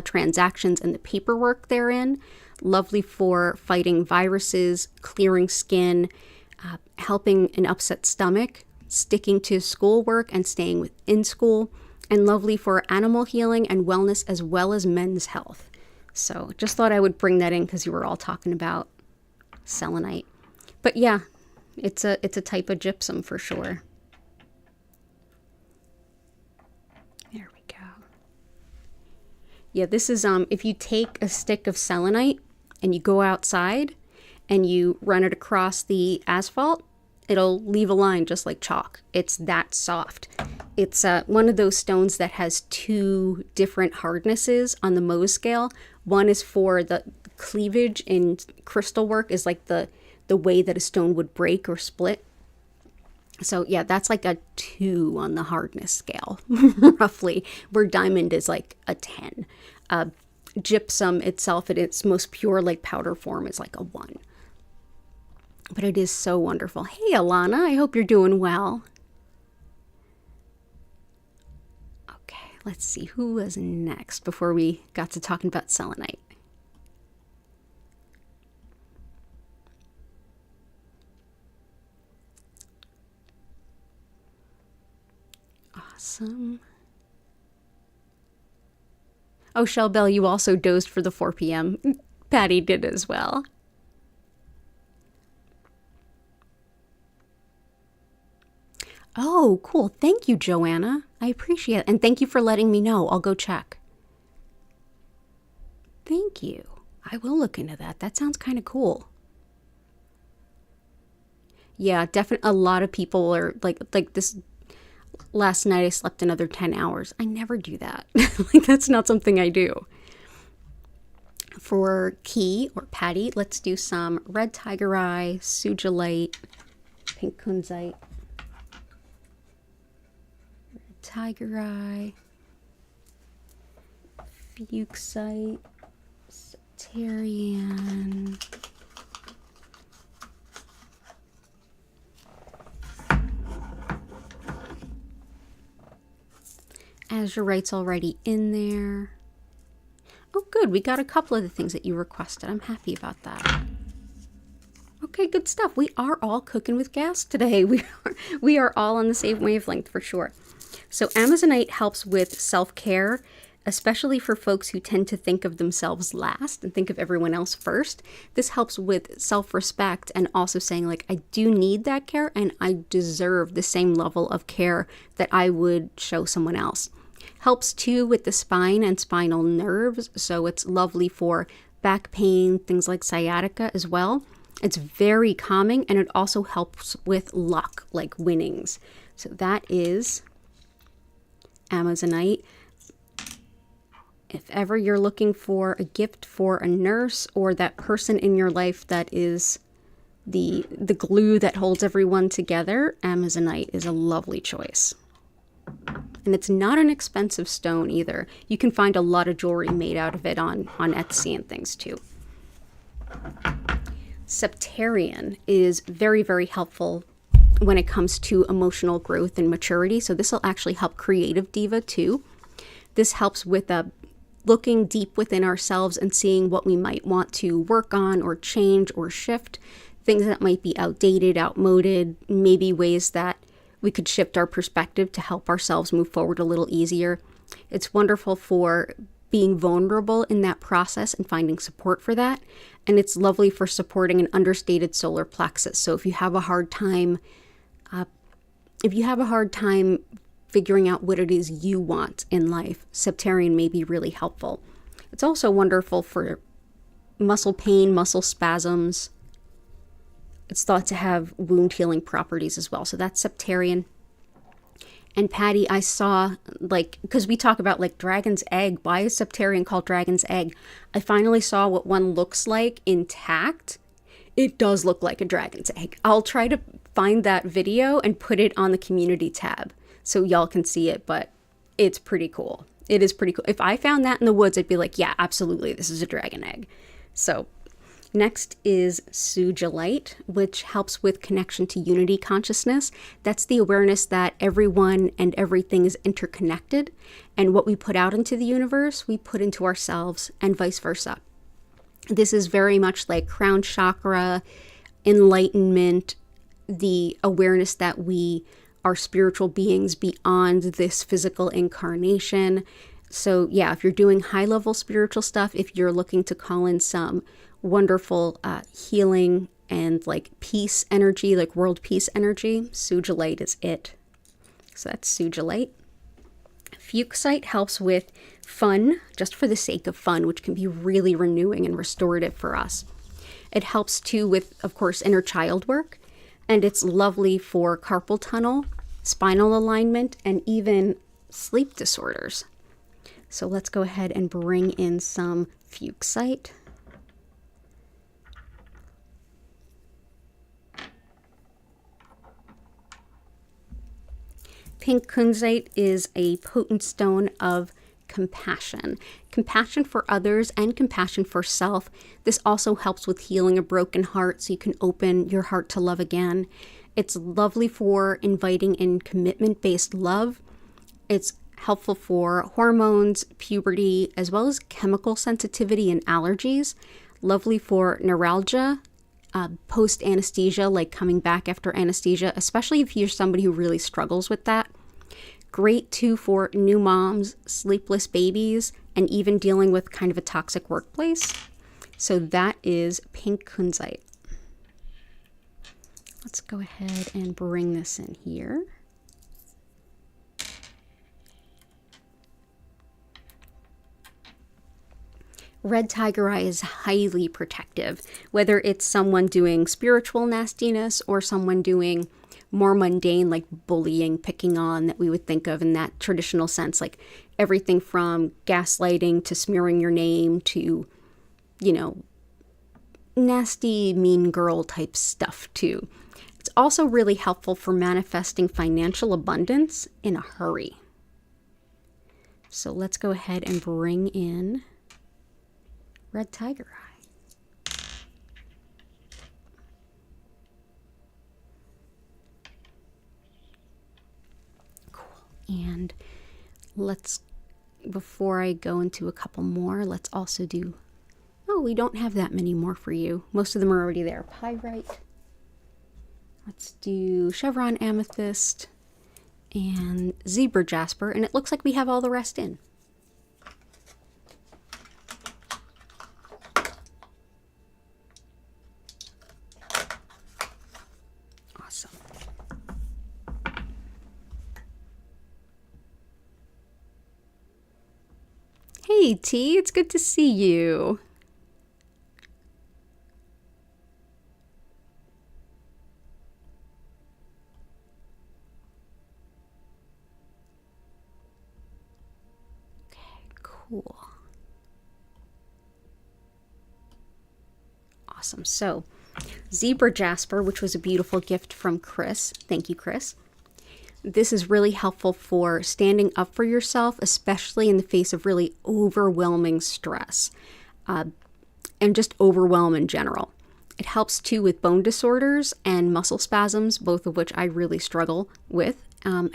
transactions and the paperwork therein. Lovely for fighting viruses, clearing skin, helping an upset stomach, sticking to schoolwork and staying within school, and lovely for animal healing and wellness as well as men's health. So just thought I would bring that in because you were all talking about selenite. But it's a type of gypsum for sure. There we go. Yeah, this is if you take a stick of selenite and you go outside and you run it across the asphalt, it'll leave a line just like chalk. It's that soft. It's one of those stones that has two different hardnesses on the Mohs scale. One is for the cleavage in crystal work, is like the way that a stone would break or split. So yeah, that's like a 2 on the hardness scale, roughly, where diamond is like a 10. Gypsum itself, in its most pure like powder form, is like a 1. But it is so wonderful. Hey, Alana, I hope you're doing well. Okay, let's see who was next before we got to talking about selenite. Awesome. Oh, Shell Bell, you also dozed for the 4 p.m. Patty did as well. Oh, cool. Thank you, Joanna. I appreciate it. And thank you for letting me know. I'll go check. Thank you. I will look into that. That sounds kind of cool. Yeah, definitely. A lot of people are like this. Last night I slept another 10 hours. I never do that. Like, that's not something I do. For Key or Patty, let's do some red tiger eye, sugilite, pink kunzite, red tiger eye, fuchsite, septarian, azurite's already in there. Oh, good. We got a couple of the things that you requested. I'm happy about that. Okay, good stuff. We are all cooking with gas today. We are all on the same wavelength for sure. So Amazonite helps with self-care, especially for folks who tend to think of themselves last and think of everyone else first. This helps with self-respect and also saying, like, I do need that care and I deserve the same level of care that I would show someone else. Helps too with the spine and spinal nerves, so it's lovely for back pain, things like sciatica as well. It's very calming, and it also helps with luck, like winnings. So that is Amazonite. If ever you're looking for a gift for a nurse or that person in your life that is the glue that holds everyone together, Amazonite is a lovely choice. And it's not an expensive stone either. You can find a lot of jewelry made out of it on Etsy and things too. Septarian is very, very helpful when it comes to emotional growth and maturity. So this will actually help Creative Diva too. This helps with looking deep within ourselves and seeing what we might want to work on or change or shift. Things that might be outdated, outmoded, maybe ways that we could shift our perspective to help ourselves move forward a little easier. It's wonderful for being vulnerable in that process and finding support for that. And it's lovely for supporting an understated solar plexus. So if you have a hard time, figuring out what it is you want in life, Septarian may be really helpful. It's also wonderful for muscle pain, muscle spasms. It's thought to have wound healing properties as well. So that's Septarian. And Patty, I saw, because we talk about dragon's egg. Why is Septarian called dragon's egg? I finally saw what one looks like intact. It does look like a dragon's egg. I'll try to find that video and put it on the community tab so y'all can see it, but it's pretty cool. It is pretty cool. If I found that in the woods, I'd be like, yeah, absolutely, this is a dragon egg. So next is sugilite, which helps with connection to unity consciousness. That's the awareness that everyone and everything is interconnected, and what we put out into the universe, we put into ourselves, and vice versa. This is very much like crown chakra, enlightenment, the awareness that we are spiritual beings beyond this physical incarnation. So yeah, if you're doing high-level spiritual stuff, if you're looking to call in some wonderful healing and like peace energy, like world peace energy. Sugilite is it. So that's sugilite. Fuchsite helps with fun, just for the sake of fun, which can be really renewing and restorative for us. It helps too with, of course, inner child work, and it's lovely for carpal tunnel, spinal alignment, and even sleep disorders. So let's go ahead and bring in some fuchsite. Pink kunzite is a potent stone of compassion. Compassion for others and compassion for self. This also helps with healing a broken heart so you can open your heart to love again. It's lovely for inviting in commitment-based love. It's helpful for hormones, puberty, as well as chemical sensitivity and allergies. Lovely for neuralgia, post-anesthesia, like coming back after anesthesia, especially if you're somebody who really struggles with that. Great too for new moms, sleepless babies, and even dealing with kind of a toxic workplace. So that is pink kunzite. Let's go ahead and bring this in here. Red tiger eye is highly protective, whether it's someone doing spiritual nastiness or someone doing more mundane, like bullying, picking on, that we would think of in that traditional sense, like everything from gaslighting to smearing your name to, you know, nasty, mean girl type stuff too. It's also really helpful for manifesting financial abundance in a hurry. So let's go ahead and bring in red tiger eye. And let's, before I go into a couple more, let's also do, oh, we don't have that many more for you. Most of them are already there. Pyrite. Let's do chevron amethyst and zebra jasper. And it looks like we have all the rest in. Awesome. Hey T, it's good to see you. Okay, cool. Awesome. So, zebra jasper, which was a beautiful gift from Chris. Thank you, Chris. This is really helpful for standing up for yourself, especially in the face of really overwhelming stress and just overwhelm in general. It helps too with bone disorders and muscle spasms, both of which I really struggle with.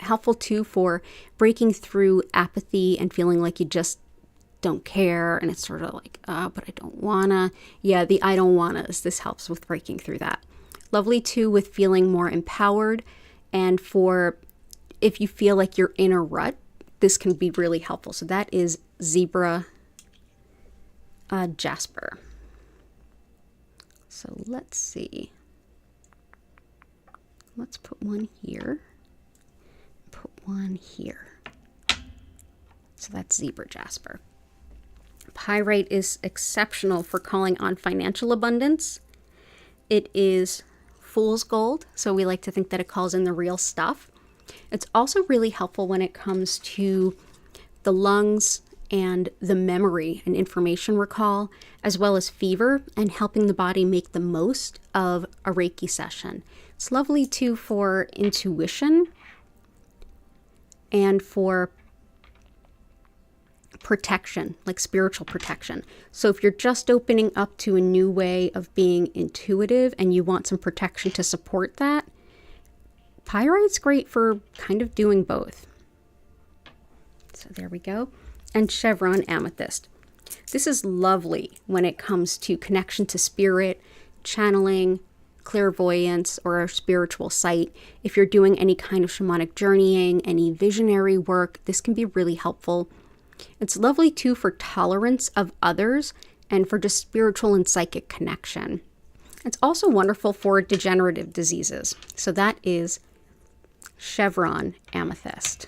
Helpful too for breaking through apathy and feeling like you just don't care, and it's sort of like, but I don't wanna. Yeah, the I don't wannas. This helps with breaking through that. Lovely too with feeling more empowered, and for if you feel like you're in a rut, this can be really helpful. So that is zebra jasper. So let's see. Let's put one here. Put one here. So that's zebra jasper. Pyrite is exceptional for calling on financial abundance. It is fool's gold, so we like to think that it calls in the real stuff. It's also really helpful when it comes to the lungs and the memory and information recall, as well as fever and helping the body make the most of a Reiki session. It's lovely too for intuition and for protection, like spiritual protection. So if you're just opening up to a new way of being intuitive and you want some protection to support that, pyrite's great for kind of doing both. So there we go. And chevron amethyst. This is lovely when it comes to connection to spirit, channeling, clairvoyance, or a spiritual sight. If you're doing any kind of shamanic journeying, any visionary work, this can be really helpful. It's lovely too for tolerance of others and for just spiritual and psychic connection. It's also wonderful for degenerative diseases. So that is chevron amethyst.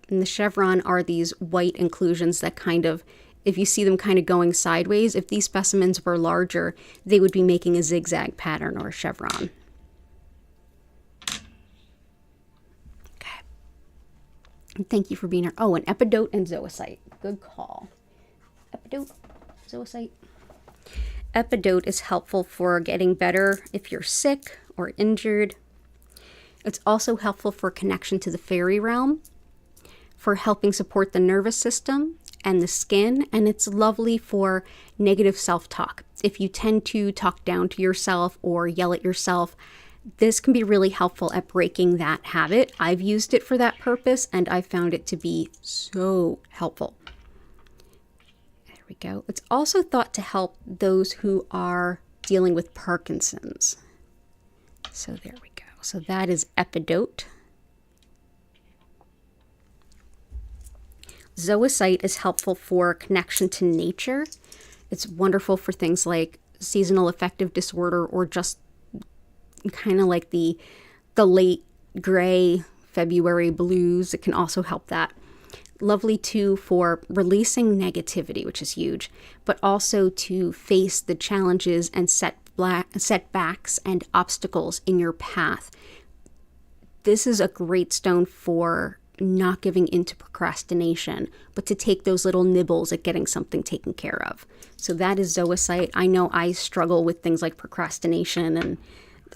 And the chevron are these white inclusions that kind of, if you see them kind of going sideways, if these specimens were larger, they would be making a zigzag pattern or a chevron. Okay. And thank you for being here. Oh, an epidote and zoisite. Good call. Epidote, zoisite. Epidote is helpful for getting better if you're sick or injured. It's also helpful for connection to the fairy realm, for helping support the nervous system and the skin, and it's lovely for negative self-talk. If you tend to talk down to yourself or yell at yourself, this can be really helpful at breaking that habit. I've used it for that purpose, and I found it to be so helpful. There we go. It's also thought to help those who are dealing with Parkinson's. So there we go. So that is epidote. Zoisite is helpful for connection to nature. It's wonderful for things like seasonal affective disorder, or just kind of like the late gray February blues. It can also help that. Lovely too for releasing negativity, which is huge, but also to face the challenges and setbacks and obstacles in your path. This is a great stone for not giving into procrastination, but to take those little nibbles at getting something taken care of. So that is zoisite. I know I struggle with things like procrastination, and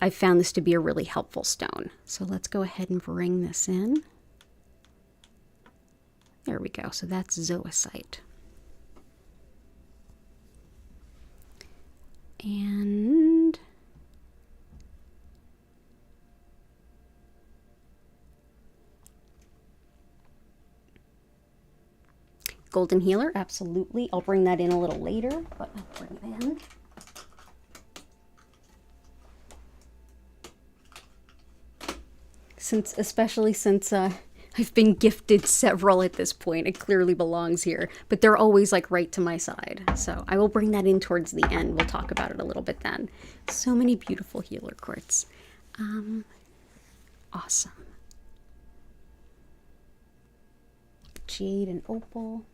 I found this to be a really helpful stone. So let's go ahead and bring this in. There we go. So that's zoisite. And golden healer, absolutely. I'll bring that in a little later, but I'll bring it in. Especially since I've been gifted several at this point, it clearly belongs here, but they're always like right to my side. So I will bring that in towards the end. We'll talk about it a little bit then. So many beautiful healer quartz. Awesome. Jade and opal.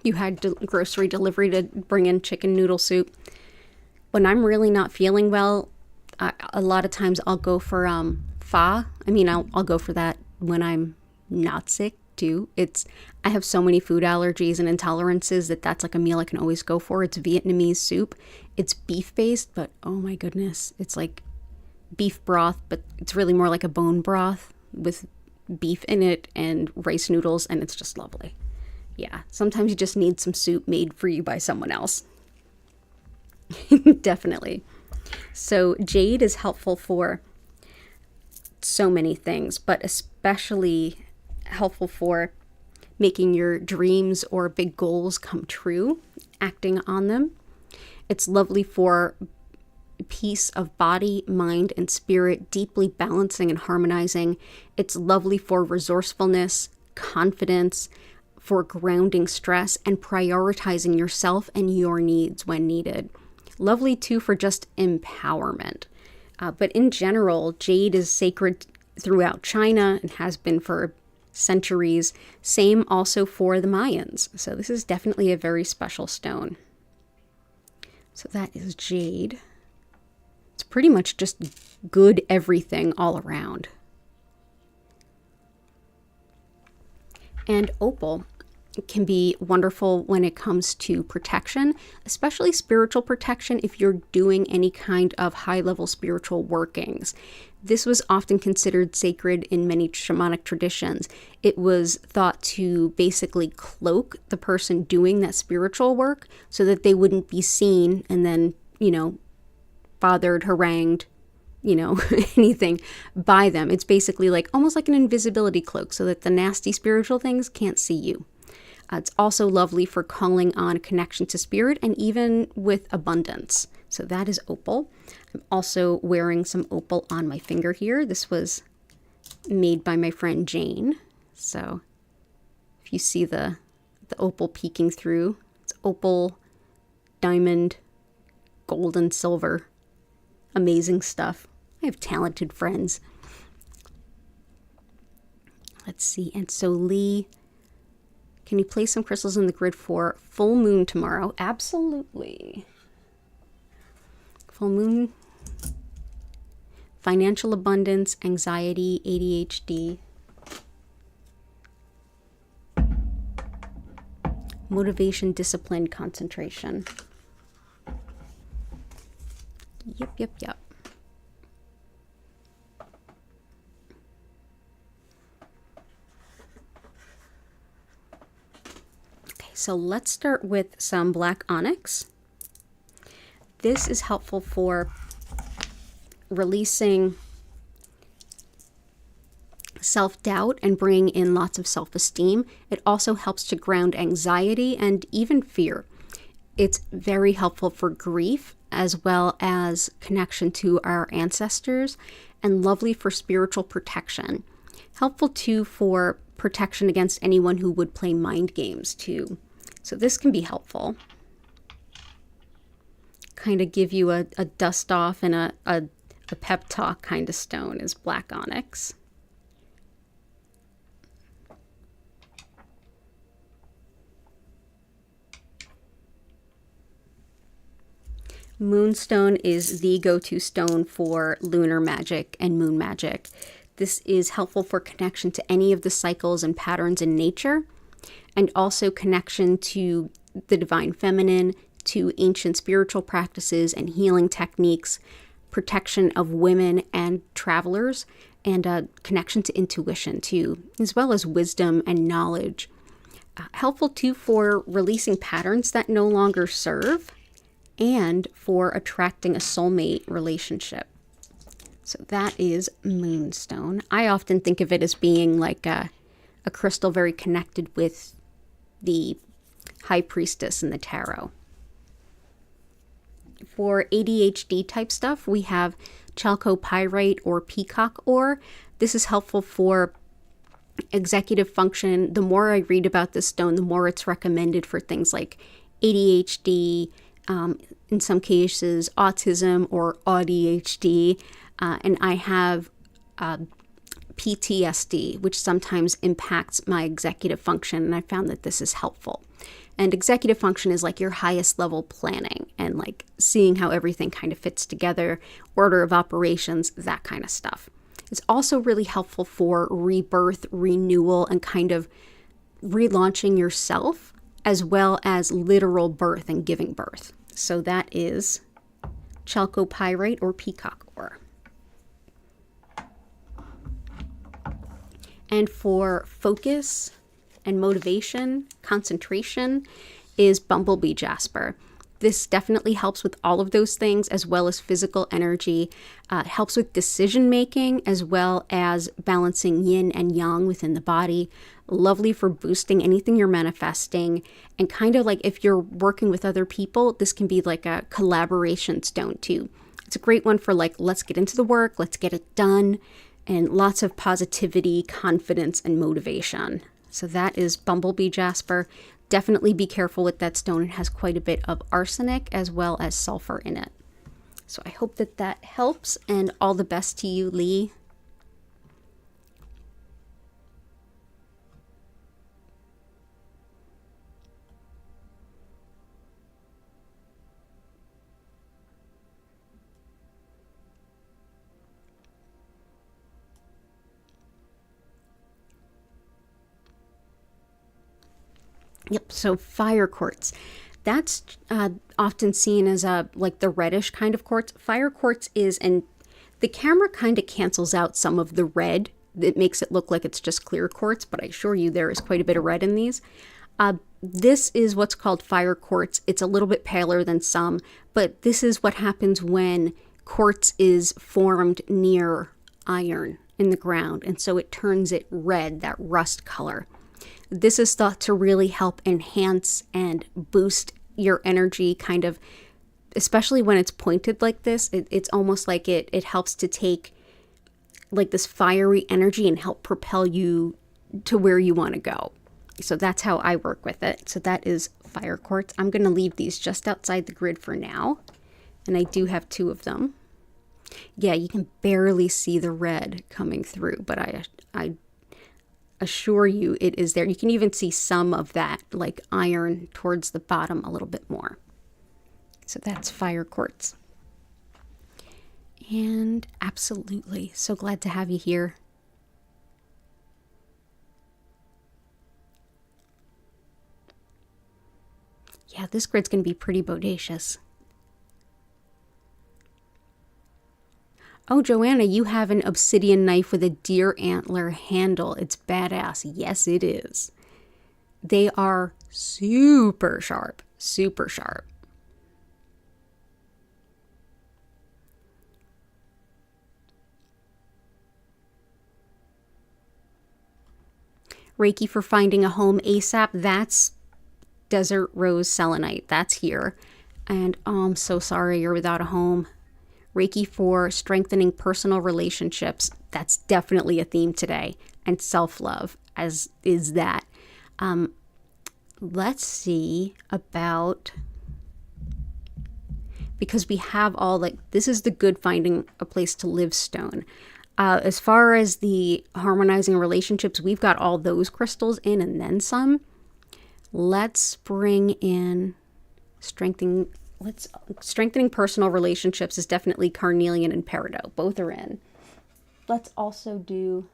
You had grocery delivery to bring in chicken noodle soup. When I'm really not feeling well, a lot of times I'll go for pho. I mean, I'll go for that when I'm not sick too. I have so many food allergies and intolerances that's like a meal I can always go for. It's Vietnamese soup. It's beef based, but oh my goodness, it's like beef broth, but it's really more like a bone broth with beef in it and rice noodles, and it's just lovely. Yeah, sometimes you just need some soup made for you by someone else. Definitely. So jade is helpful for so many things, but especially helpful for making your dreams or big goals come true, acting on them. It's lovely for peace of body, mind, and spirit, deeply balancing and harmonizing. It's lovely for resourcefulness, confidence, for grounding stress and prioritizing yourself and your needs when needed. Lovely too for just empowerment. But in general, jade is sacred throughout China and has been for centuries. Same also for the Mayans. So this is definitely a very special stone. So that is jade. It's pretty much just good everything all around. And opal. can be wonderful when it comes to protection, especially spiritual protection if you're doing any kind of high-level spiritual workings. This was often considered sacred in many shamanic traditions. It was thought to basically cloak the person doing that spiritual work so that they wouldn't be seen and then, bothered, harangued, anything by them. It's basically like almost like an invisibility cloak so that the nasty spiritual things can't see you. It's also lovely for calling on a connection to spirit and even with abundance. So that is opal. I'm also wearing some opal on my finger here. This was made by my friend Jane. So if you see the opal peeking through, it's opal, diamond, gold, and silver. Amazing stuff. I have talented friends. Let's see. And so Lee, can you place some crystals in the grid for full moon tomorrow? Absolutely. Full moon, financial abundance, anxiety, ADHD, motivation, discipline, concentration. Yep. Okay, so let's start with some black onyx. This is helpful for releasing self-doubt and bring in lots of self-esteem. It also helps to ground anxiety and even fear. It's very helpful for grief as well as connection to our ancestors, and lovely for spiritual protection. Helpful too for protection against anyone who would play mind games too. So this can be helpful. Kind of give you a dust off and a pep talk kind of stone is black onyx. Moonstone is the go-to stone for lunar magic and moon magic. This is helpful for connection to any of the cycles and patterns in nature, and also connection to the divine feminine, to ancient spiritual practices and healing techniques, protection of women and travelers, and a connection to intuition too, as well as wisdom and knowledge. Helpful too for releasing patterns that no longer serve, and for attracting a soulmate relationship. So that is moonstone. I often think of it as being like a crystal very connected with the high priestess in the tarot. For ADHD type stuff, we have chalcopyrite or peacock ore. This is helpful for executive function. The more I read about this stone, the more it's recommended for things like ADHD, in some cases autism or ADHD, and I have PTSD, which sometimes impacts my executive function, and I found that this is helpful. And executive function is like your highest level planning and like seeing how everything kind of fits together, order of operations, that kind of stuff. It's also really helpful for rebirth, renewal, and kind of relaunching yourself, as well as literal birth and giving birth. So that is chalcopyrite or peacock ore. And for focus and motivation, concentration, is bumblebee jasper. This definitely helps with all of those things, as well as physical energy. It helps with decision making, as well as balancing yin and yang within the body. Lovely for boosting anything you're manifesting. And kind of like if you're working with other people, this can be like a collaboration stone too. It's a great one for like, let's get into the work, let's get it done, and lots of positivity, confidence, and motivation. So that is bumblebee jasper. Definitely be careful with that stone. It has quite a bit of arsenic as well as sulfur in it. So I hope that that helps, and all the best to you, Lee. Yep, so fire quartz. That's often seen as like the reddish kind of quartz. Fire quartz is, and the camera kind of cancels out some of the red. It makes it look like it's just clear quartz, but I assure you there is quite a bit of red in these. This is what's called fire quartz. It's a little bit paler than some, but this is what happens when quartz is formed near iron in the ground, and so it turns it red, that rust color. This is thought to really help enhance and boost your energy, kind of, especially when it's pointed like this. It's almost like it helps to take like this fiery energy and help propel you to where you want to go. So that's how I work with it. So that is fire quartz. I'm going to leave these just outside the grid for now. And I do have 2 of them. Yeah, you can barely see the red coming through, but I assure you it is there. You can even see some of that like iron towards the bottom a little bit more. So that's fire quartz. And absolutely, so glad to have you here. Yeah, this grid's going to be pretty bodacious. Oh, Joanna, you have an obsidian knife with a deer antler handle. It's badass. Yes, it is. They are super sharp, super sharp. Reiki for finding a home ASAP. That's desert rose selenite. That's here. And oh, I'm so sorry you're without a home. Reiki for strengthening personal relationships. That's definitely a theme today. And self-love, as is that. Let's see about, because we have all, like, this is the good finding a place to live stone. As far as the harmonizing relationships, we've got all those crystals in and then some. Let's bring in strengthening personal relationships is definitely carnelian and peridot. Both are in. Let's also do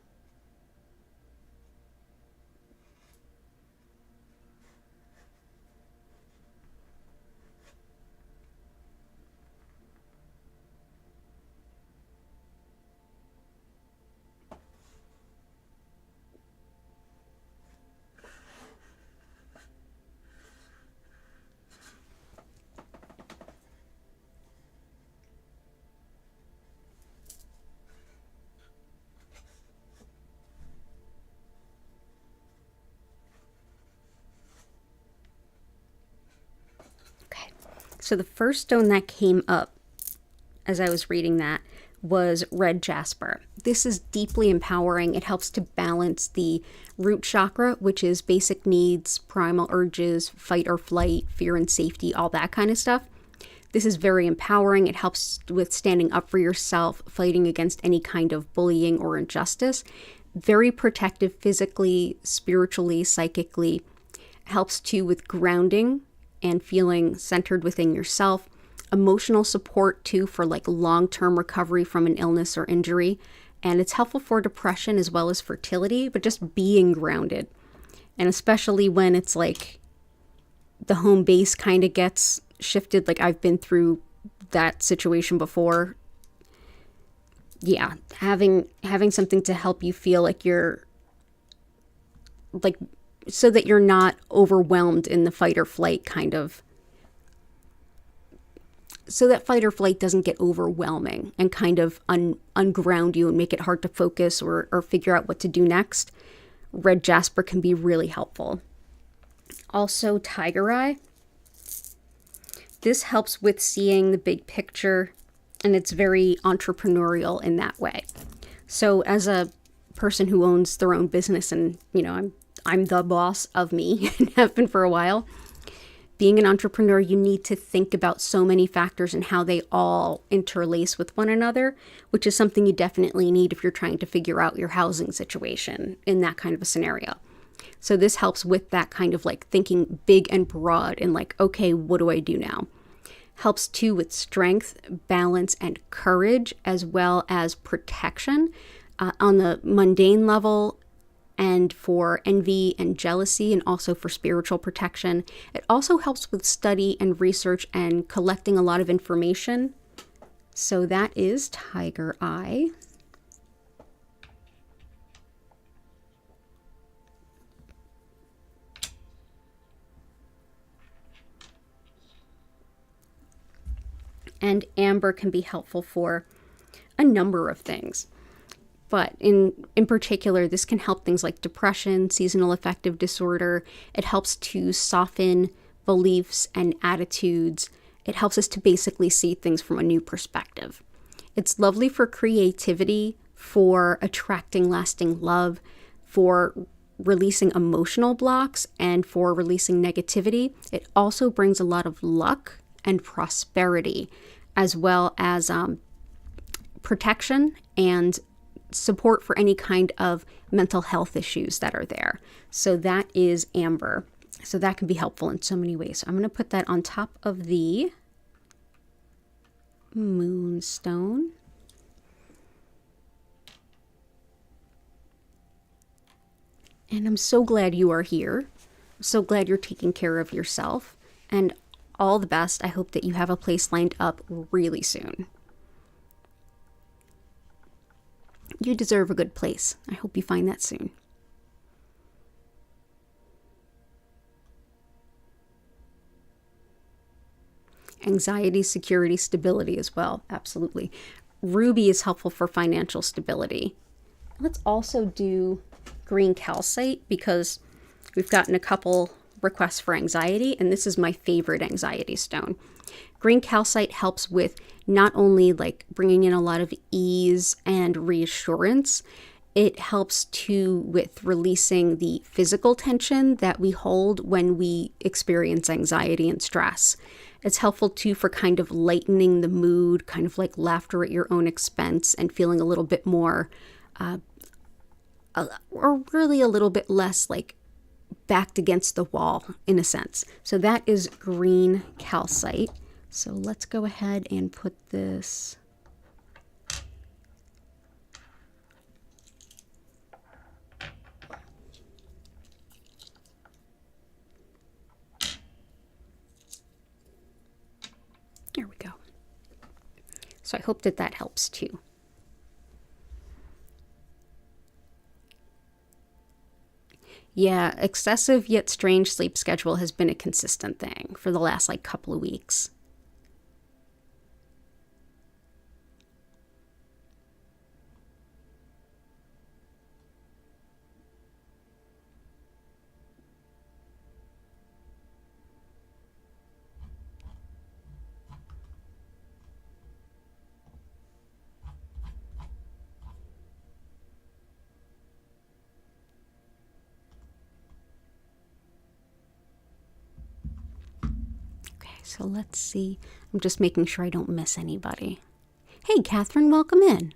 So the first stone that came up as I was reading that was red jasper. This is deeply empowering. It helps to balance the root chakra, which is basic needs, primal urges, fight or flight, fear and safety, all that kind of stuff. This is very empowering. It helps with standing up for yourself, fighting against any kind of bullying or injustice. Very protective physically, spiritually, psychically. Helps too with grounding and feeling centered within yourself. Emotional support too for like long-term recovery from an illness or injury. And it's helpful for depression as well as fertility, but just being grounded. And especially when it's like the home base kind of gets shifted, like I've been through that situation before. Yeah, having something to help you feel like you're like, so that you're not overwhelmed in the fight or flight kind of, so that fight or flight doesn't get overwhelming and kind of unground you and make it hard to focus or figure out what to do next. Red jasper can be really helpful. Also, tiger eye. This helps with seeing the big picture, and it's very entrepreneurial in that way. So as a person who owns their own business, and you know, I'm the boss of me and have been for a while. Being an entrepreneur, you need to think about so many factors and how they all interlace with one another, which is something you definitely need if you're trying to figure out your housing situation in that kind of a scenario. So this helps with that kind of like thinking big and broad and like, okay, what do I do now? Helps too with strength, balance, and courage, as well as protection. On the mundane level, and for envy and jealousy, and also for spiritual protection. It also helps with study and research and collecting a lot of information. So that is Tiger Eye. And amber can be helpful for a number of things. But in particular, this can help things like depression, seasonal affective disorder. It helps to soften beliefs and attitudes. It helps us to basically see things from a new perspective. It's lovely for creativity, for attracting lasting love, for releasing emotional blocks, and for releasing negativity. It also brings a lot of luck and prosperity, as well as protection and support for any kind of mental health issues that are there. So that is amber. So that can be helpful in so many ways. So I'm going to put that on top of the moonstone. And I'm so glad you are here. I'm so glad you're taking care of yourself. And all the best. I hope that you have a place lined up really soon. You deserve a good place. I hope you find that soon. Anxiety, security, stability as well. Absolutely. Ruby is helpful for financial stability. Let's also do green calcite, because we've gotten a couple requests for anxiety, and this is my favorite anxiety stone. Green calcite helps with not only like bringing in a lot of ease and reassurance, it helps too with releasing the physical tension that we hold when we experience anxiety and stress. It's helpful too for kind of lightening the mood, kind of like laughter at your own expense, and feeling a little bit more, or really a little bit less like backed against the wall in a sense. So that is green calcite. So let's go ahead and put this there we go. So I hope that that helps too. Yeah, excessive yet strange sleep schedule has been a consistent thing for the last like couple of weeks. So let's see. I'm just making sure I don't miss anybody. Hey, Catherine, welcome in.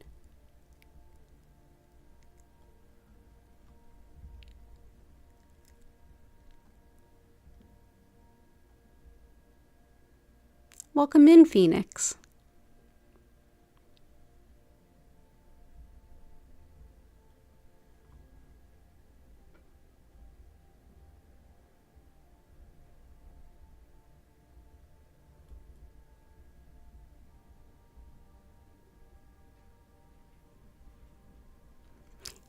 Welcome in, Phoenix.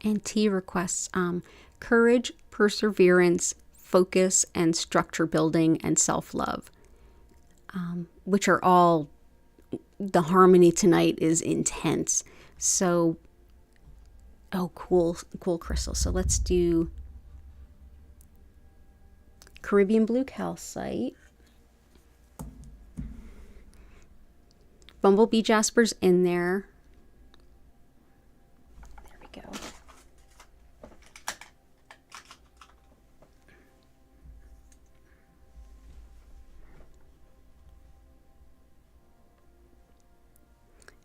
And T requests courage, perseverance, focus, and structure building and self-love, which are all, the harmony tonight is intense. So, oh, cool crystal. So let's do Caribbean blue calcite. Bumblebee jasper's in there. There we go.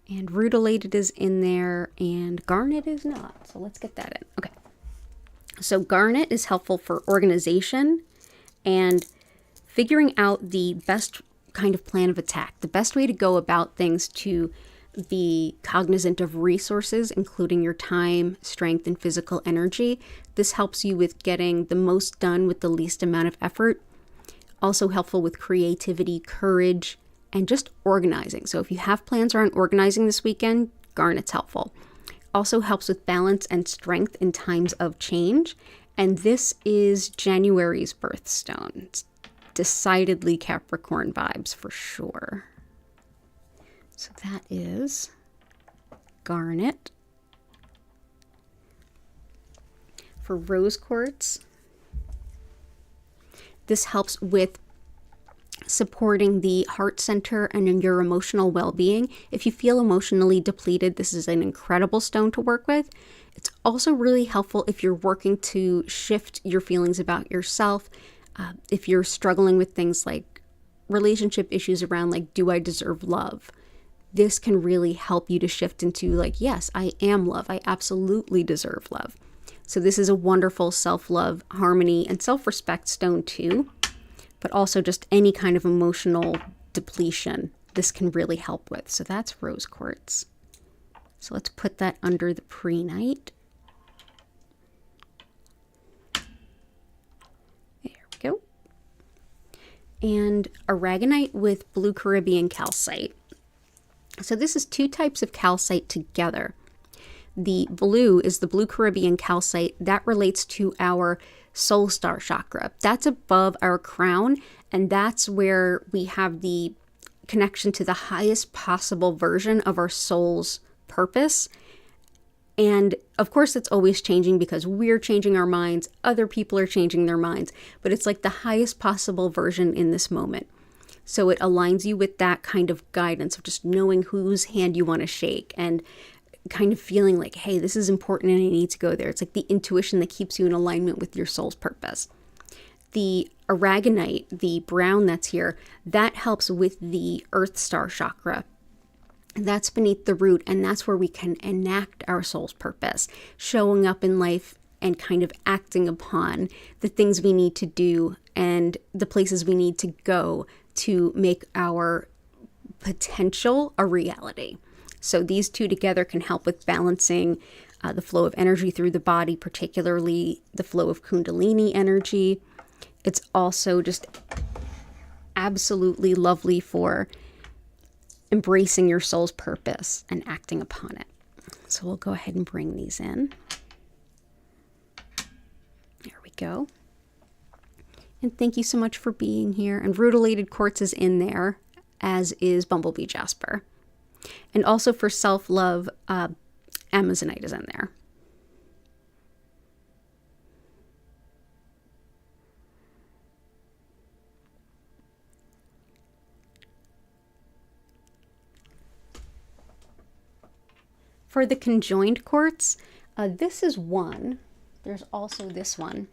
And rutilated is in there, and garnet is not. So let's get that in. Okay. So garnet is helpful for organization and figuring out the best kind of plan of attack, the best way to go about things to be cognizant of resources, including your time, strength, and physical energy. This helps you with getting the most done with the least amount of effort. Also helpful with creativity, courage, and just organizing. So if you have plans around organizing this weekend, garnet's helpful. Also helps with balance and strength in times of change. And this is January's birthstone. It's decidedly Capricorn vibes for sure. So that is garnet. For rose quartz, this helps with supporting the heart center and in your emotional well-being. If you feel emotionally depleted, this is an incredible stone to work with. It's also really helpful if you're working to shift your feelings about yourself. If you're struggling with things like relationship issues around like, do I deserve love? This can really help you to shift into like, yes, I am love. I absolutely deserve love. So this is a wonderful self-love, harmony, and self-respect stone too. But also just any kind of emotional depletion, this can really help with. So that's rose quartz. So let's put that under the prehnite. There we go. And aragonite with blue Caribbean calcite. So this is two types of calcite together. The blue is the blue Caribbean calcite that relates to our soul star chakra. That's above our crown, and that's where we have the connection to the highest possible version of our soul's purpose. And of course, it's always changing because we're changing our minds, other people are changing their minds, but it's like the highest possible version in this moment. So it aligns you with that kind of guidance of just knowing whose hand you want to shake and kind of feeling like, hey, this is important and I need to go there. It's like the intuition that keeps you in alignment with your soul's purpose. The aragonite, the brown that's here, that helps with the earth star chakra. That's beneath the root, and that's where we can enact our soul's purpose, showing up in life and kind of acting upon the things we need to do and the places we need to go to make our potential a reality. So these two together can help with balancing the flow of energy through the body, particularly the flow of Kundalini energy. It's also just absolutely lovely for embracing your soul's purpose and acting upon it. So we'll go ahead and bring these in. There we go. And thank you so much for being here. And rutilated quartz is in there, as is bumblebee jasper. And also for self-love, amazonite is in there. For the conjoined quartz, this is one. There's also this one.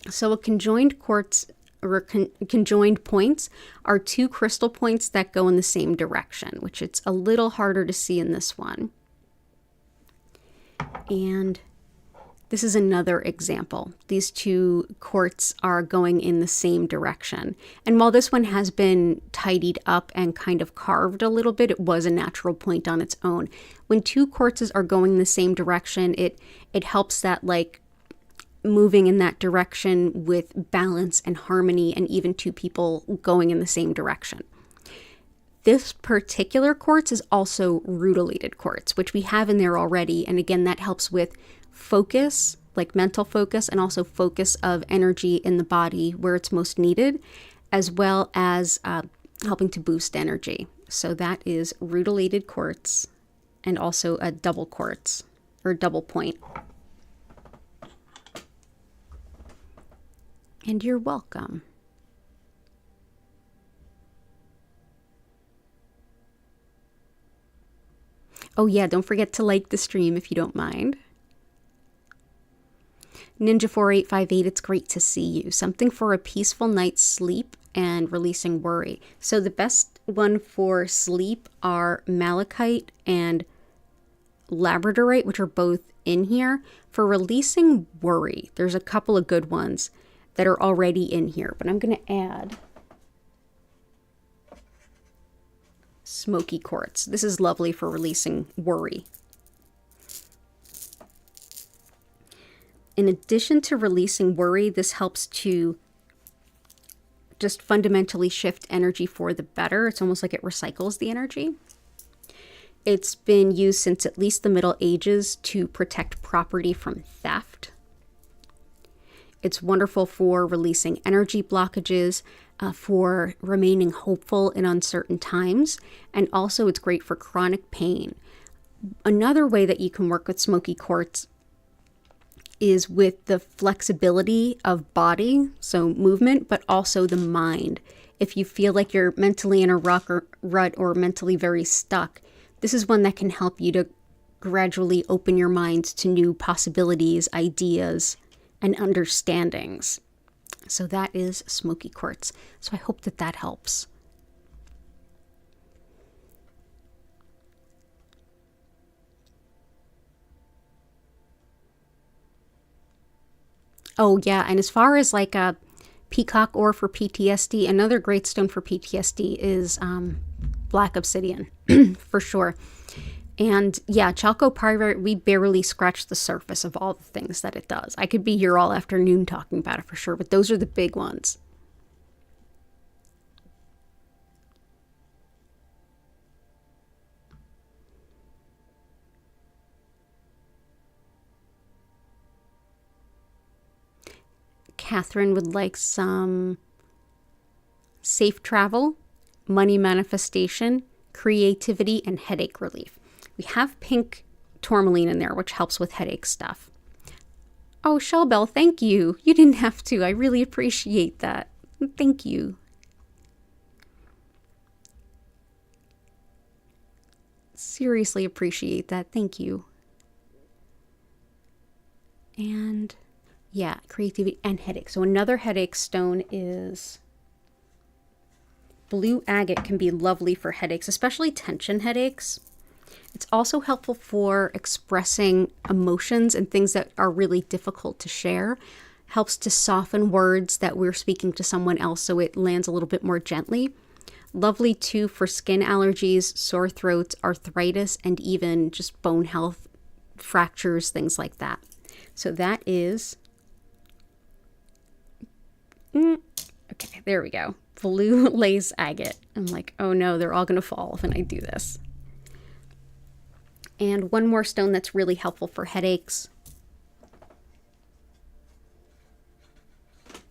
So a conjoined quartz or conjoined points are two crystal points that go in the same direction, which it's a little harder to see in this one. And this is another example. These two quartz are going in the same direction. And while this one has been tidied up and kind of carved a little bit, it was a natural point on its own. When two quartzes are going in the same direction, it helps that like moving in that direction with balance and harmony, and even two people going in the same direction. This particular quartz is also rutilated quartz, which we have in there already. And again, that helps with focus, like mental focus, and also focus of energy in the body where it's most needed, as well as helping to boost energy. So that is rutilated quartz and also a double quartz or double point. And you're welcome. Oh yeah, don't forget to like the stream if you don't mind. Ninja4858, it's great to see you. Something for a peaceful night's sleep and releasing worry. So the best one for sleep are malachite and labradorite, which are both in here. For releasing worry, there's a couple of good ones that are already in here, but I'm going to add Smoky quartz. This is lovely for releasing worry. In addition to releasing worry, this helps to just fundamentally shift energy for the better. It's almost like it recycles the energy. It's been used since at least the Middle Ages to protect property from theft. It's wonderful for releasing energy blockages, for remaining hopeful in uncertain times, and also it's great for chronic pain. Another way that you can work with smoky quartz is with the flexibility of body, so movement, but also the mind. If you feel like you're mentally in a rut or mentally very stuck, this is one that can help you to gradually open your mind to new possibilities, ideas, and understandings. So that is smoky quartz. So I hope that that helps. Oh yeah, and as far as like a peacock ore for PTSD, another great stone for PTSD is black obsidian, for sure. And yeah, chalcopyrite, we barely scratched the surface of all the things that it does. I could be here all afternoon talking about it for sure, but those are the big ones. Catherine would like some safe travel, money manifestation, creativity, and headache relief. We have pink tourmaline in there, which helps with headache stuff. Oh, Shellbell, thank you. You didn't have to. I really appreciate that. Thank you. Seriously appreciate that. Thank you. And yeah, creativity and headache. So another headache stone is blue agate. Can be lovely for headaches, especially tension headaches. It's also helpful for expressing emotions and things that are really difficult to share. Helps to soften words that we're speaking to someone else so it lands a little bit more gently. Lovely too for skin allergies, sore throats, arthritis, and even just bone health, fractures, things like that. So that is... okay, there we go. Blue lace agate. I'm like, oh no, they're all going to fall when I do this. And one more stone that's really helpful for headaches.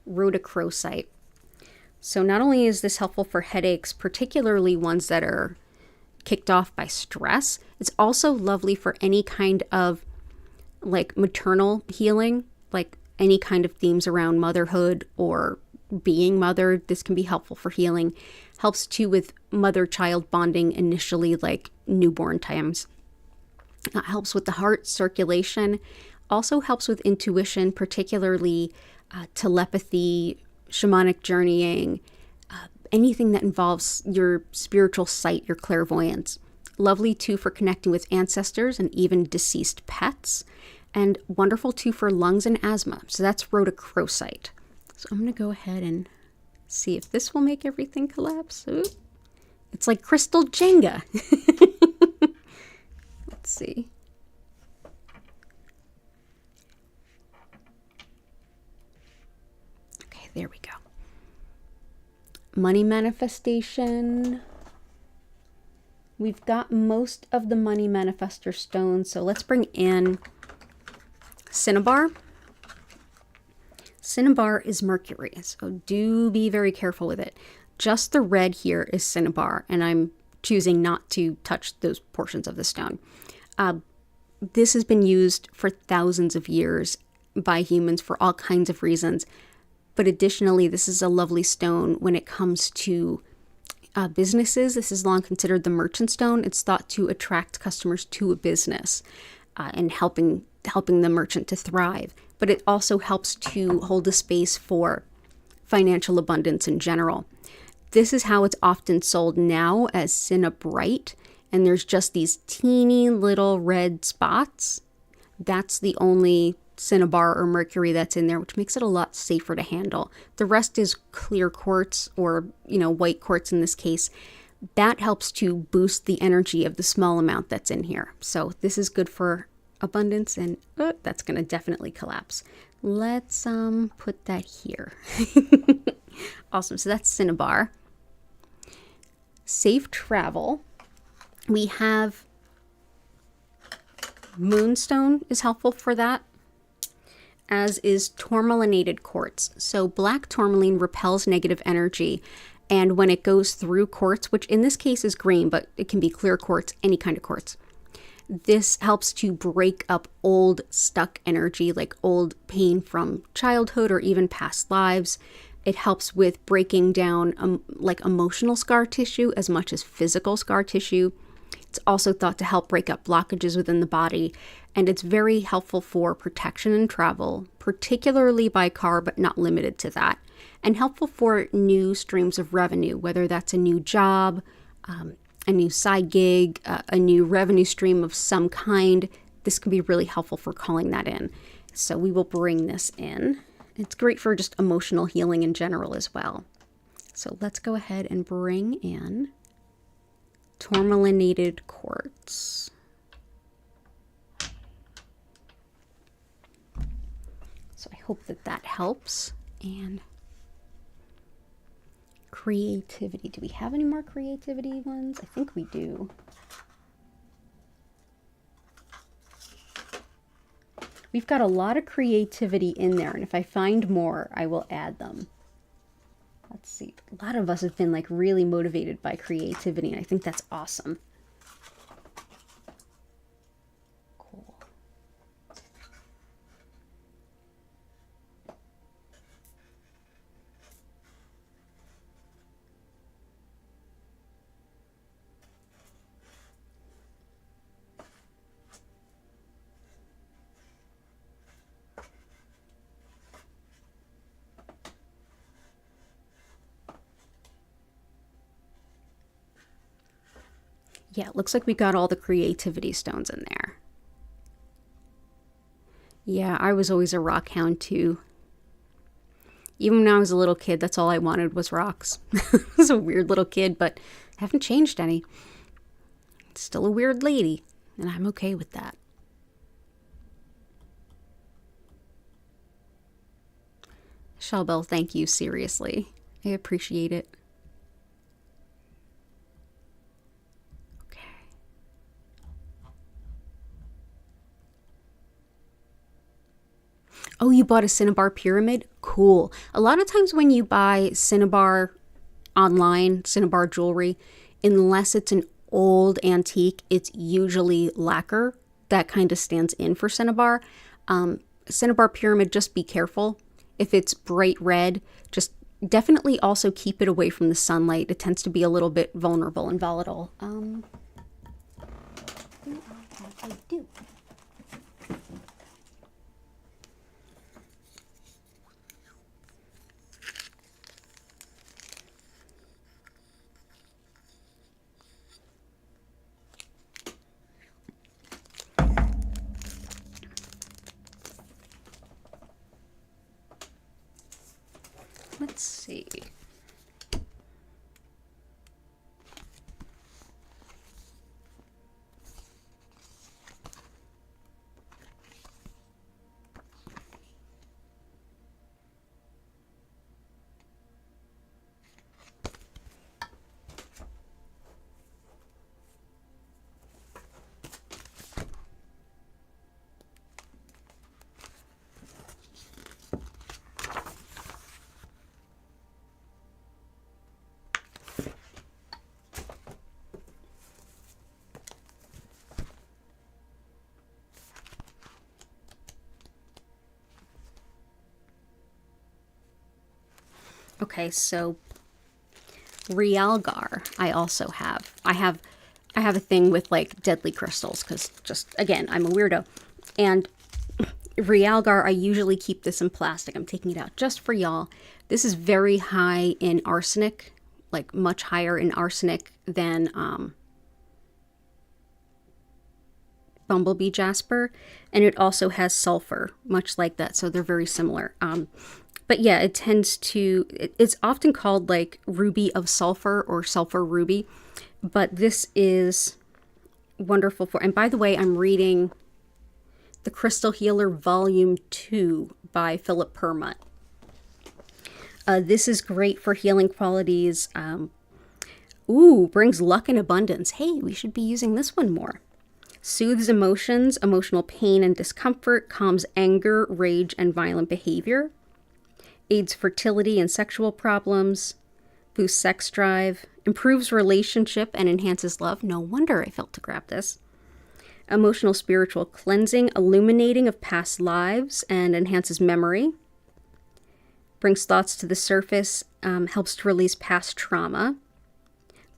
Rhodochrosite. So not only is this helpful for headaches, particularly ones that are kicked off by stress, it's also lovely for any kind of like maternal healing, like any kind of themes around motherhood or being mothered. This can be helpful for healing. Helps too with mother-child bonding initially, like newborn times. Helps with the heart circulation. Also helps with intuition, particularly telepathy, shamanic journeying, anything that involves your spiritual sight, your clairvoyance. Lovely too for connecting with ancestors and even deceased pets. And wonderful too for lungs and asthma. So that's rhodochrosite. So I'm going to go ahead and see if this will make everything collapse. Ooh. It's like crystal Jenga. Let's see. Okay, there we go. Money manifestation. We've got most of the money manifestor stones, so let's bring in cinnabar. Cinnabar is mercury, so do be very careful with it. Just the red here is cinnabar, and I'm choosing not to touch those portions of the stone. This has been used for thousands of years by humans for all kinds of reasons. But additionally, this is a lovely stone when it comes to businesses. This is long considered the merchant stone. It's thought to attract customers to a business and helping the merchant to thrive. But it also helps to hold a space for financial abundance in general. This is how it's often sold now as cinnabrite. And there's just these teeny little red spots. That's the only cinnabar or mercury that's in there, which makes it a lot safer to handle. The rest is clear quartz or, white quartz in this case. that helps to boost the energy of the small amount that's in here. So this is good for abundance, and that's going to definitely collapse. Let's put that here. Awesome. So that's Cinnabar. Safe travel. We have Moonstone is helpful for that, as is tourmalinated quartz. So black tourmaline repels negative energy, and when it goes through quartz, which in this case is green, but it can be clear quartz, any kind of quartz, this helps to break up old stuck energy, like old pain from childhood or even past lives. It helps with breaking down like emotional scar tissue as much as physical scar tissue. It's also thought to help break up blockages within the body, and it's very helpful for protection and travel, particularly by car, but not limited to that, and helpful for new streams of revenue, whether that's a new job, a new side gig, a new revenue stream of some kind. This can be really helpful for calling that in. So we will bring this in. It's great for just emotional healing in general as well. So let's go ahead and bring in tourmalinated quartz. So I hope that that helps. And creativity. Do we have any more creativity ones? I think we do. We've got a lot of creativity in there, and if I find more, I will add them. Let's see. A lot of us have been like really motivated by creativity, and I think that's awesome. Cool. Yeah, it looks like we got all the creativity stones in there. Yeah, I was always a rock hound too. Even when I was a little kid, that's all I wanted was rocks. I was a weird little kid, but I haven't changed any. Still a weird lady, and I'm okay with that. Shelbel, thank you, seriously. I appreciate it. Oh, you bought a Cinnabar pyramid? Cool. A lot of times when you buy Cinnabar online, Cinnabar jewelry, unless it's an old antique, it's usually lacquer that kind of stands in for Cinnabar. Cinnabar pyramid, just be careful. If it's bright red, just definitely also keep it away from the sunlight. It tends to be a little bit vulnerable and volatile. I do. Let's see. Okay, so Realgar I also have. I have a thing with like deadly crystals because just, again, I'm a weirdo. And Realgar, I usually keep this in plastic. I'm taking it out just for y'all. This is very high in arsenic, like much higher in arsenic than bumblebee jasper, and it also has sulfur, much like that, so they're very similar. But yeah, it tends to, it's often called like ruby of sulfur or sulfur ruby, but this is wonderful for, and by the way, I'm reading The Crystal Healer Volume 2 by Philip Permut. This is great for healing qualities. Brings luck and abundance. Hey, we should be using this one more. Soothes emotions, emotional pain and discomfort, calms anger, rage, and violent behavior. Aids fertility and sexual problems, boosts sex drive, improves relationship and enhances love. No wonder I felt to grab this. Emotional spiritual cleansing, illuminating of past lives, and enhances memory. Brings thoughts to the surface, helps to release past trauma.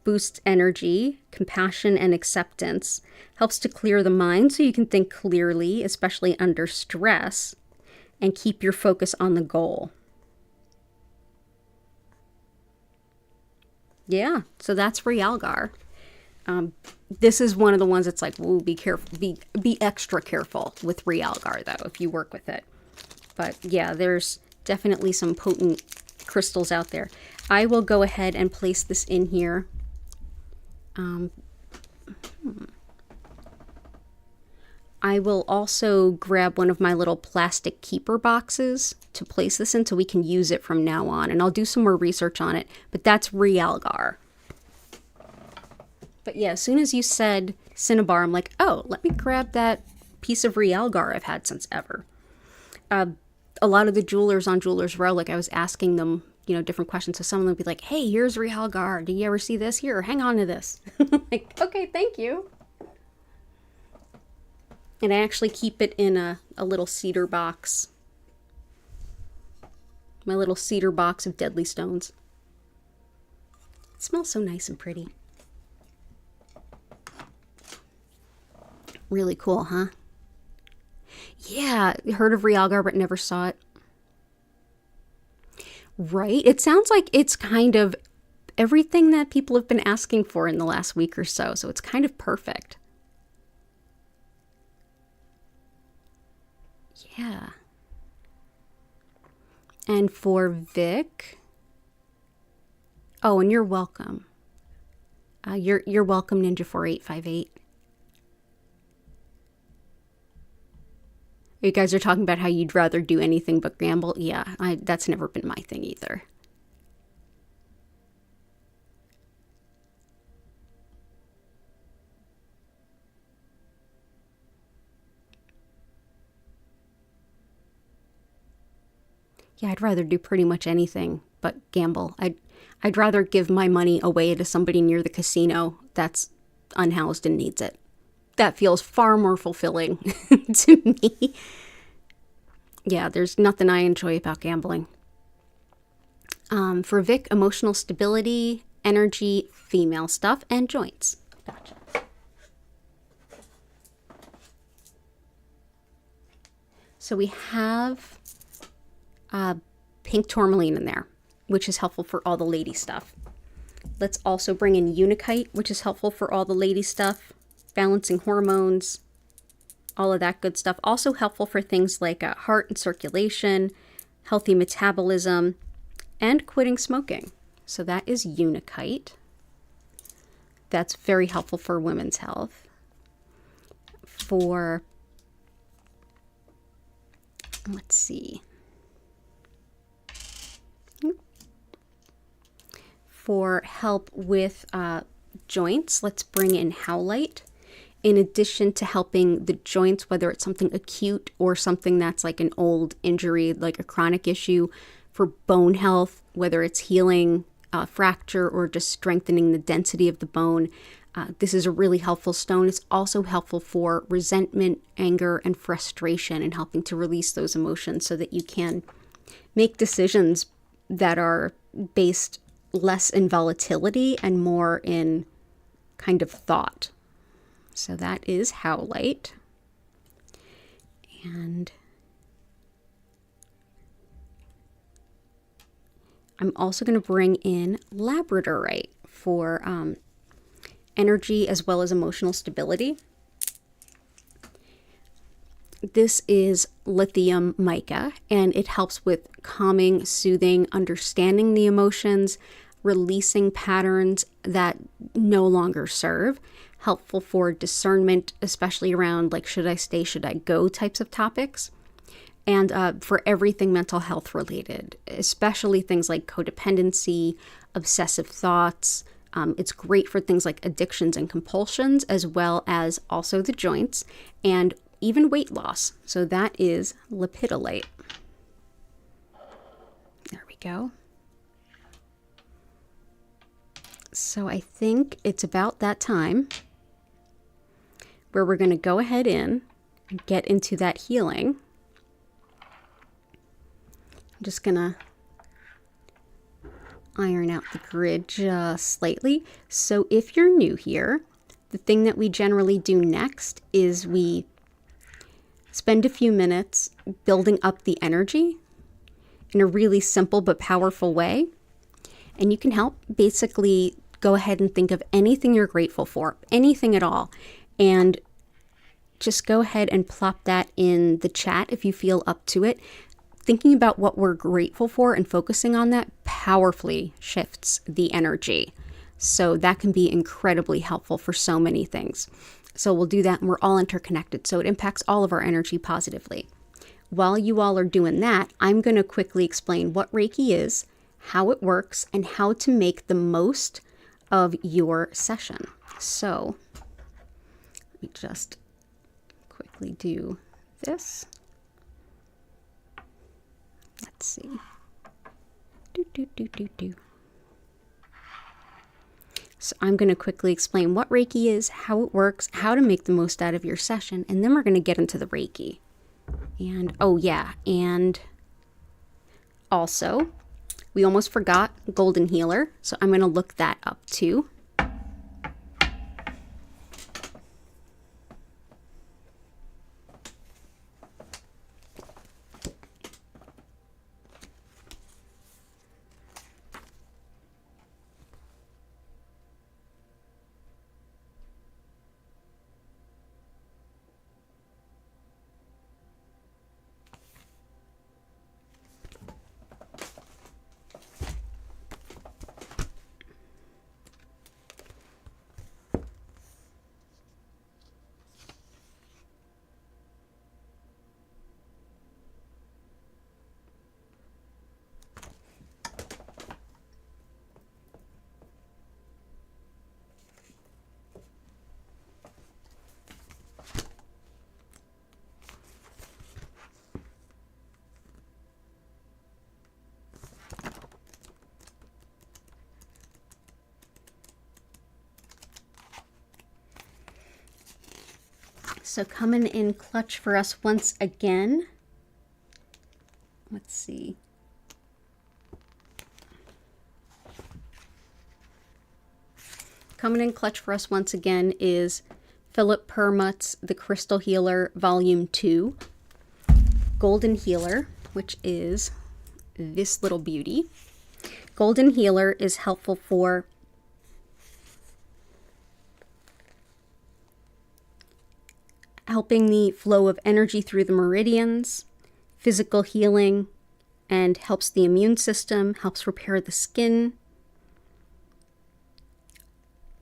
Boosts energy, compassion, and acceptance. Helps to clear the mind so you can think clearly, especially under stress, and keep your focus on the goal. Yeah, so that's Realgar. This is one of the ones that's like, whoa, be careful, be extra careful with Realgar though, if you work with it. But yeah, there's definitely some potent crystals out there. I will go ahead and place this in here. I will also grab one of my little plastic keeper boxes to place this in so we can use it from now on. And I'll do some more research on it, but that's Realgar. But yeah, as soon as you said Cinnabar, I'm like, oh, let me grab that piece of Realgar I've had since ever. A lot of the jewelers on Jewelers Row, like I was asking them, you know, different questions. So some of them would be like, hey, here's Realgar. Do you ever see this? Here, hang on to this. Like, okay, thank you. And I actually keep it in a little cedar box. My little cedar box of deadly stones. It smells so nice and pretty. Really cool, huh? Yeah, heard of Realgar but never saw it. Right? It sounds like it's kind of everything that people have been asking for in the last week or so. So it's kind of perfect. Yeah. And for Vic. Oh, and you're welcome. You're welcome, Ninja4858. You guys are talking about how you'd rather do anything but gamble. Yeah, that's never been my thing either. Yeah, I'd rather do pretty much anything but gamble. I'd rather give my money away to somebody near the casino that's unhoused and needs it. That feels far more fulfilling to me. Yeah, there's nothing I enjoy about gambling. For Vic, emotional stability, energy, female stuff, and joints. Gotcha. So we have pink tourmaline in there, which is helpful for all the lady stuff. Let's also bring in Unikite, which is helpful for all the lady stuff. Balancing hormones, all of that good stuff. Also helpful for things like heart and circulation, healthy metabolism, and quitting smoking. So that is Unikite. That's very helpful for women's health. For, let's see. For help with joints, let's bring in Howlite. In addition to helping the joints, whether it's something acute or something that's like an old injury, like a chronic issue, for bone health, whether it's healing a fracture or just strengthening the density of the bone, this is a really helpful stone. It's also helpful for resentment, anger, and frustration, and helping to release those emotions so that you can make decisions that are based less in volatility and more in kind of thought. So that is Howlite. And I'm also going to bring in Labradorite for energy as well as emotional stability. This is lithium mica, and it helps with calming, soothing, understanding the emotions, releasing patterns that no longer serve, helpful for discernment, especially around like should I stay, should I go types of topics, and for everything mental health related, especially things like codependency, obsessive thoughts. It's great for things like addictions and compulsions, as well as also the joints and even weight loss. So that is lepidolite. There we go. So I think it's about that time where we're going to go ahead and get into that healing. I'm just going to iron out the grid just slightly. So if you're new here, the thing that we generally do next is we spend a few minutes building up the energy in a really simple but powerful way. And you can help basically go ahead and think of anything you're grateful for, anything at all. And just go ahead and plop that in the chat if you feel up to it. Thinking about what we're grateful for and focusing on that powerfully shifts the energy. So that can be incredibly helpful for so many things. So we'll do that, and we're all interconnected, so it impacts all of our energy positively. While you all are doing that, I'm going to quickly explain what Reiki is, how it works, and how to make the most of your session. So let me just quickly do this. Let's see. So I'm going to quickly explain what Reiki is, how it works, how to make the most out of your session, and then we're going to get into the Reiki. And oh yeah, and also we almost forgot Golden Healer, so I'm going to look that up too. So coming in clutch for us once again. Let's see. Coming in clutch for us once again is Philip Perlmut's The Crystal Healer Volume 2. Golden Healer, which is this little beauty. Golden Healer is helpful for helping the flow of energy through the meridians, physical healing, and helps the immune system, helps repair the skin.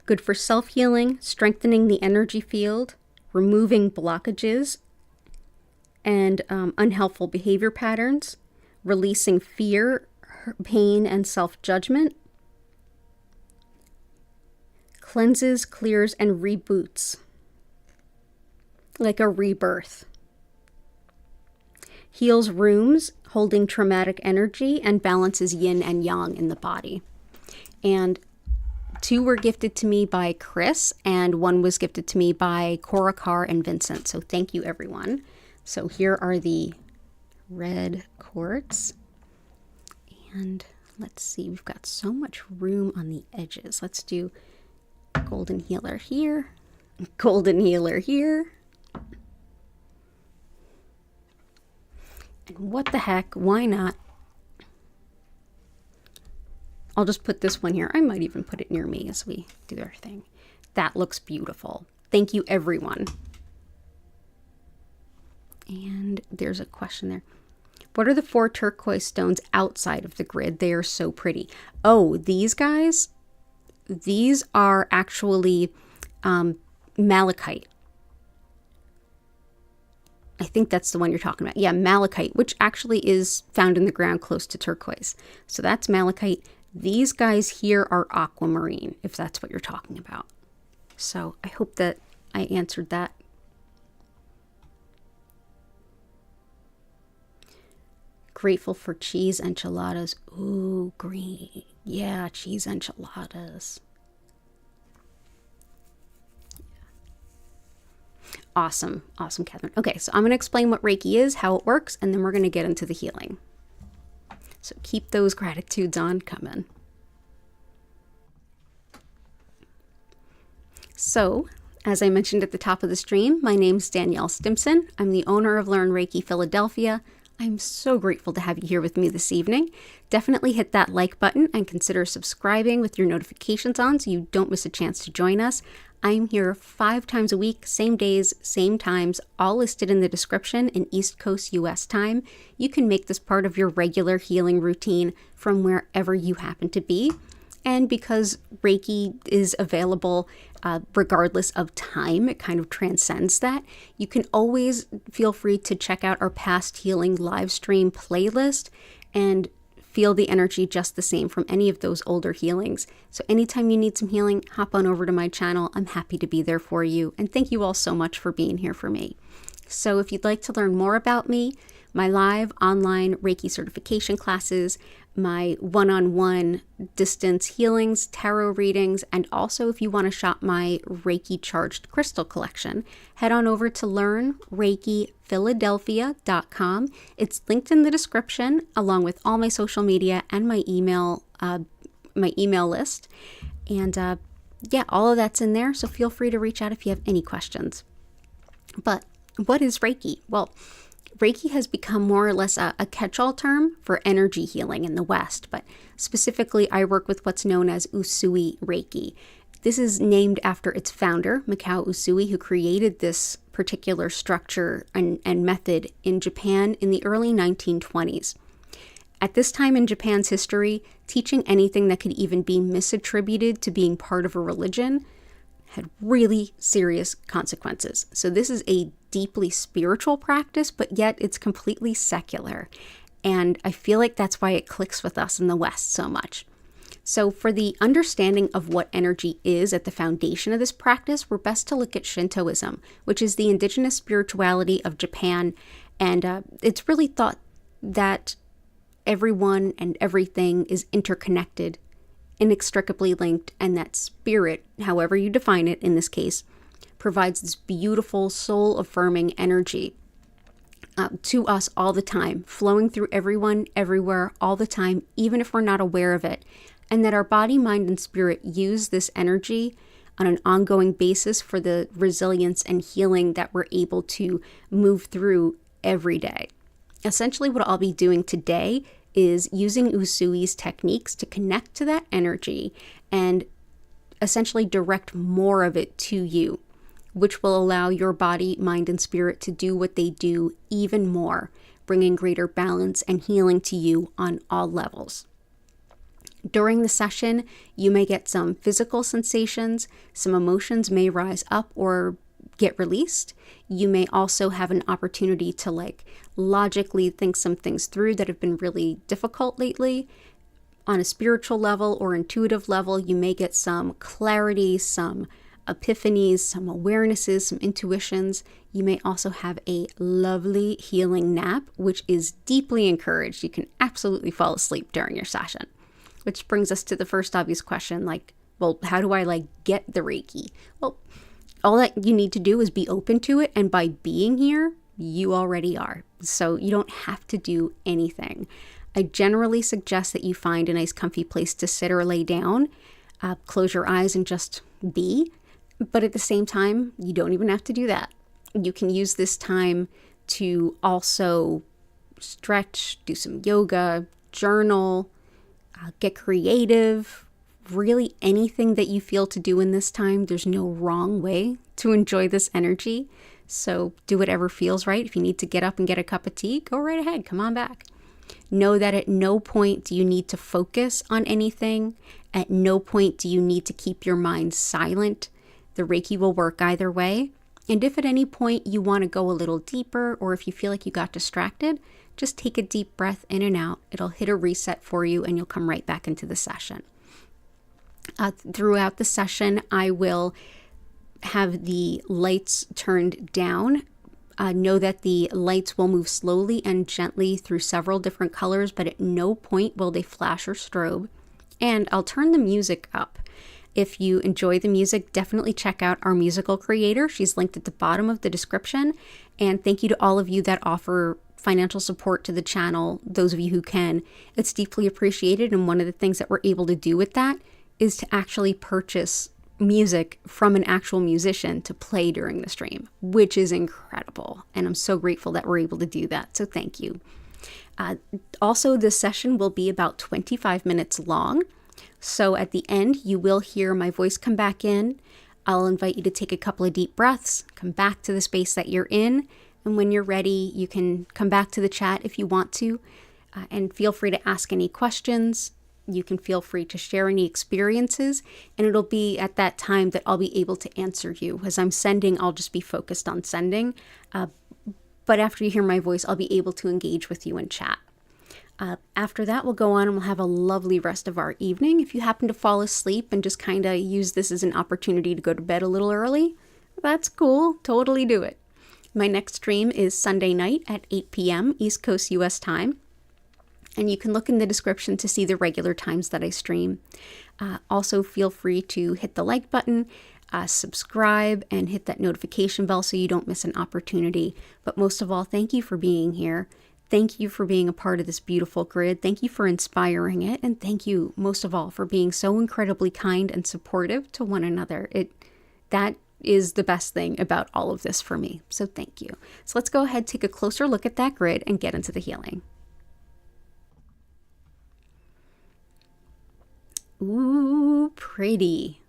Good for self-healing, strengthening the energy field, removing blockages and unhelpful behavior patterns, releasing fear, pain, and self-judgment. Cleanses, clears, and reboots. Like a rebirth. Heals rooms holding traumatic energy and balances yin and yang in the body. And 2 were gifted to me by Chris, and 1 was gifted to me by Cora Carr and Vincent. So thank you, everyone. So here are the red quartz. And let's see, we've got so much room on the edges. Let's do Golden Healer here, Golden Healer here. And what the heck, why not? I'll just put this one here. I might even put it near me as we do our thing. That looks beautiful. Thank you, everyone. And there's a question there. What are the 4 turquoise stones outside of the grid? They are so pretty. Oh, these guys, these are actually malachite. I think that's the one you're talking about. Yeah, malachite, which actually is found in the ground close to turquoise. So that's malachite. These guys here are aquamarine, if that's what you're talking about. So I hope that I answered that. Grateful for cheese enchiladas. Ooh, green. Yeah, cheese enchiladas. Awesome. Awesome, Catherine. Okay, so I'm going to explain what Reiki is, how it works, and then we're going to get into the healing. So keep those gratitudes on coming. So, as I mentioned at the top of the stream, my name's Danielle Stimpson. I'm the owner of Learn Reiki Philadelphia. I'm so grateful to have you here with me this evening. Definitely hit that like button and consider subscribing with your notifications on so you don't miss a chance to join us. I'm here 5 times a week, same days, same times, all listed in the description in East Coast US time. You can make this part of your regular healing routine from wherever you happen to be. And because Reiki is available regardless of time, it kind of transcends that. You can always feel free to check out our past healing live stream playlist and feel the energy just the same from any of those older healings. So anytime you need some healing, hop on over to my channel. I'm happy to be there for you. And thank you all so much for being here for me. So if you'd like to learn more about me, my live online Reiki certification classes, my one-on-one distance healings, tarot readings, and also if you want to shop my Reiki Charged Crystal collection, head on over to learnreikiphiladelphia.com. It's linked in the description along with all my social media and my email list. And yeah, all of that's in there. So feel free to reach out if you have any questions. But what is Reiki? Well, Reiki has become more or less a catch-all term for energy healing in the West, but specifically I work with what's known as Usui Reiki. This is named after its founder, Mikao Usui, who created this particular structure and method in Japan in the early 1920s. At this time in Japan's history, teaching anything that could even be misattributed to being part of a religion had really serious consequences. So this is a deeply spiritual practice, but yet it's completely secular. And I feel like that's why it clicks with us in the West so much. So for the understanding of what energy is at the foundation of this practice, we're best to look at Shintoism, which is the indigenous spirituality of Japan. And it's really thought that everyone and everything is interconnected, inextricably linked, and that spirit, however you define it in this case, provides this beautiful soul-affirming energy to us all the time, flowing through everyone, everywhere, all the time, even if we're not aware of it. And that our body, mind, and spirit use this energy on an ongoing basis for the resilience and healing that we're able to move through every day. Essentially, what I'll be doing today is using Usui's techniques to connect to that energy and essentially direct more of it to you, which will allow your body, mind, and spirit to do what they do even more, bringing greater balance and healing to you on all levels. During the session, you may get some physical sensations, some emotions may rise up or get released. You may also have an opportunity to logically think some things through that have been really difficult lately. On a spiritual level or intuitive level, you may get some clarity, some epiphanies, some awarenesses, some intuitions. You may also have a lovely healing nap, which is deeply encouraged. You can absolutely fall asleep during your session. Which brings us to the first obvious question, well, how do I get the Reiki? Well, all that you need to do is be open to it, and by being here, you already are. So you don't have to do anything. I generally suggest that you find a nice comfy place to sit or lay down, close your eyes and just be. But at the same time, you don't even have to do that. You can use this time to also stretch, do some yoga, journal, get creative. Really anything that you feel to do in this time. There's no wrong way to enjoy this energy. So do whatever feels right. If you need to get up and get a cup of tea, go right ahead. Come on back. Know that at no point do you need to focus on anything. At no point do you need to keep your mind silent. The Reiki will work either way. And if at any point you want to go a little deeper, or if you feel like you got distracted, just take a deep breath in and out. It'll hit a reset for you and you'll come right back into the session. Throughout the session, I will have the lights turned down. Know that the lights will move slowly and gently through several different colors, but at no point will they flash or strobe. And I'll turn the music up. If you enjoy the music, definitely check out our musical creator. She's linked at the bottom of the description. And thank you to all of you that offer financial support to the channel, those of you who can. It's deeply appreciated. And one of the things that we're able to do with that is to actually purchase music from an actual musician to play during the stream, which is incredible. And I'm so grateful that we're able to do that. So thank you. Also, this session will be about 25 minutes long. So at the end, you will hear my voice come back in. I'll invite you to take a couple of deep breaths, come back to the space that you're in. And when you're ready, you can come back to the chat if you want to, and feel free to ask any questions. You can feel free to share any experiences, and it'll be at that time that I'll be able to answer you. As I'm sending, I'll just be focused on sending. But after you hear my voice, I'll be able to engage with you in chat. After that, we'll go on and we'll have a lovely rest of our evening. If you happen to fall asleep and just kind of use this as an opportunity to go to bed a little early, that's cool. Totally do it. My next stream is Sunday night at 8 p.m. East Coast US time. And you can look in the description to see the regular times that I stream. Also, feel free to hit the like button, subscribe, and hit that notification bell so you don't miss an opportunity. But most of all, thank you for being here. Thank you for being a part of this beautiful grid. Thank you for inspiring it. And thank you, most of all, for being so incredibly kind and supportive to one another. That is the best thing about all of this for me. So thank you. So let's go ahead, take a closer look at that grid and get into the healing. Ooh, pretty.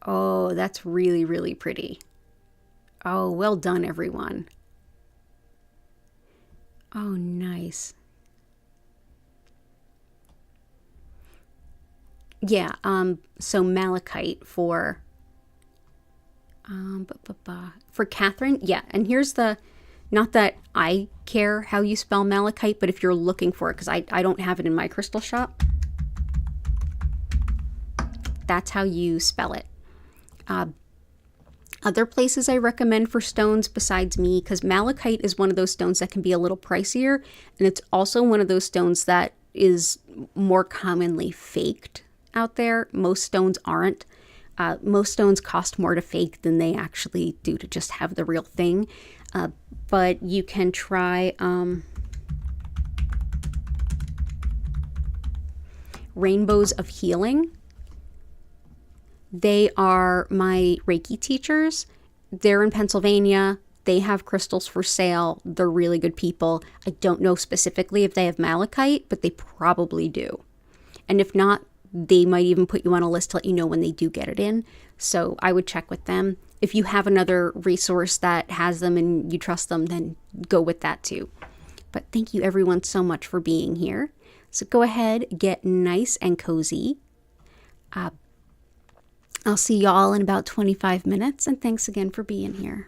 Oh, that's really, really pretty. Oh, well done, everyone. Oh, nice. Yeah, so malachite for Catherine. Yeah, and here's the, not that I care how you spell malachite, but if you're looking for it, because I don't have it in my crystal shop, that's how you spell it. Other places I recommend for stones besides me, because malachite is one of those stones that can be a little pricier, and it's also one of those stones that is more commonly faked out there. Most stones aren't. Most stones cost more to fake than they actually do to just have the real thing. But you can try Rainbows of Healing. They are my Reiki teachers. They're in Pennsylvania. They have crystals for sale. They're really good people. I don't know specifically if they have malachite, but they probably do. And if not, they might even put you on a list to let you know when they do get it in. So I would check with them. If you have another resource that has them and you trust them, then go with that too. But thank you everyone so much for being here. So go ahead, get nice and cozy. I'll see y'all in about 25 minutes, and thanks again for being here.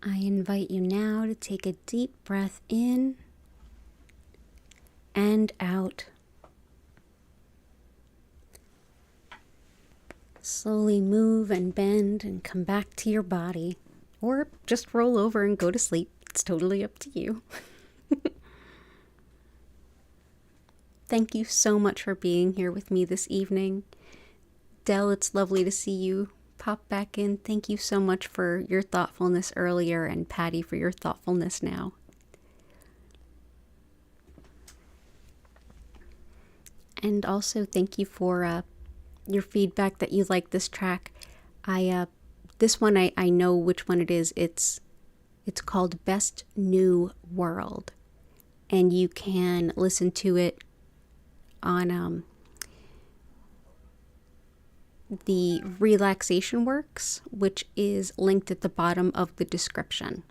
I invite you now to take a deep breath in and out. Slowly move and bend and come back to your body, or just roll over and go to sleep. It's totally up to you. Thank you so much for being here with me this evening. Dell, it's lovely to see you pop back in. Thank you so much for your thoughtfulness earlier, and Patty for your thoughtfulness now. And also thank you for your feedback that you like this track. This one I know which one it is. It's called Best New World, and you can listen to it on the Relaxation Works, which is linked at the bottom of the description.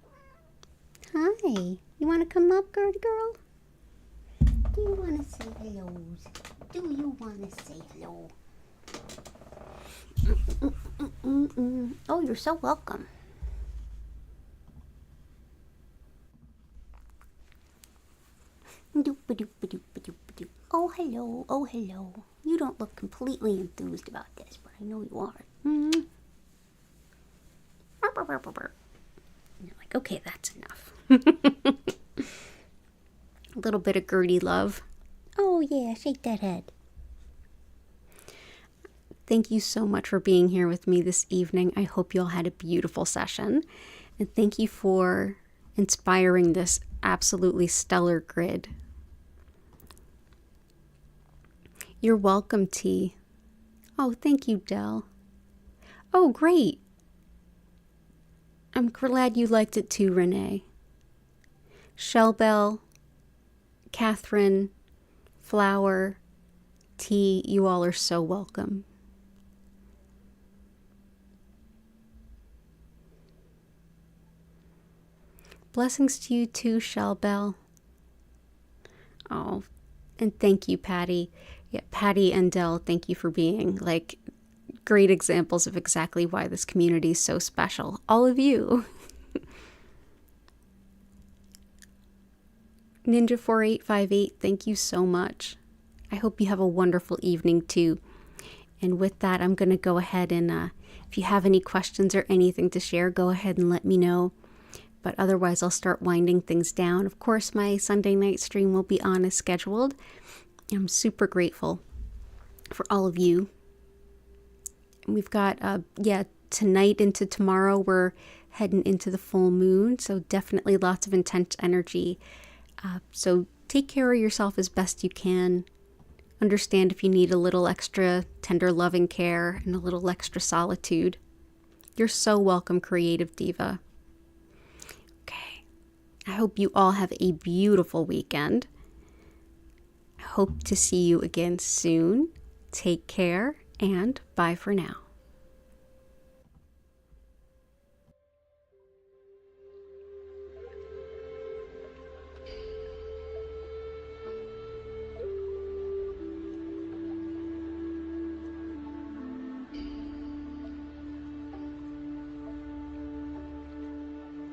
Hi, you want to come up, girl? Do you want to say hello? Do you want to say hello? Oh, you're so welcome. Oh, hello. Oh, hello. You don't look completely enthused about this, but I know you are. Mm-hmm. You're like, okay, that's enough. A little bit of Gertie love. Oh, yeah, shake that head. Thank you so much for being here with me this evening. I hope you all had a beautiful session. And thank you for inspiring this absolutely stellar grid. You're welcome, T. Oh, thank you, Dell. Oh, great. I'm glad you liked it too, Renee. Shellbell, Catherine, Flower, T, you all are so welcome. Blessings to you too, Shellbell. Oh, and thank you, Patty. Yeah, Patty and Dell, thank you for being like great examples of exactly why this community is so special. All of you. Ninja4858, thank you so much. I hope you have a wonderful evening too. And with that, I'm going to go ahead and if you have any questions or anything to share, go ahead and let me know. But otherwise, I'll start winding things down. Of course, my Sunday night stream will be on as scheduled. I'm super grateful for all of you. And we've got, tonight into tomorrow, we're heading into the full moon. So definitely lots of intense energy. So take care of yourself as best you can. Understand if you need a little extra tender loving care and a little extra solitude. You're so welcome, Creative Diva. Okay. I hope you all have a beautiful weekend. I hope to see you again soon. Take care and bye for now.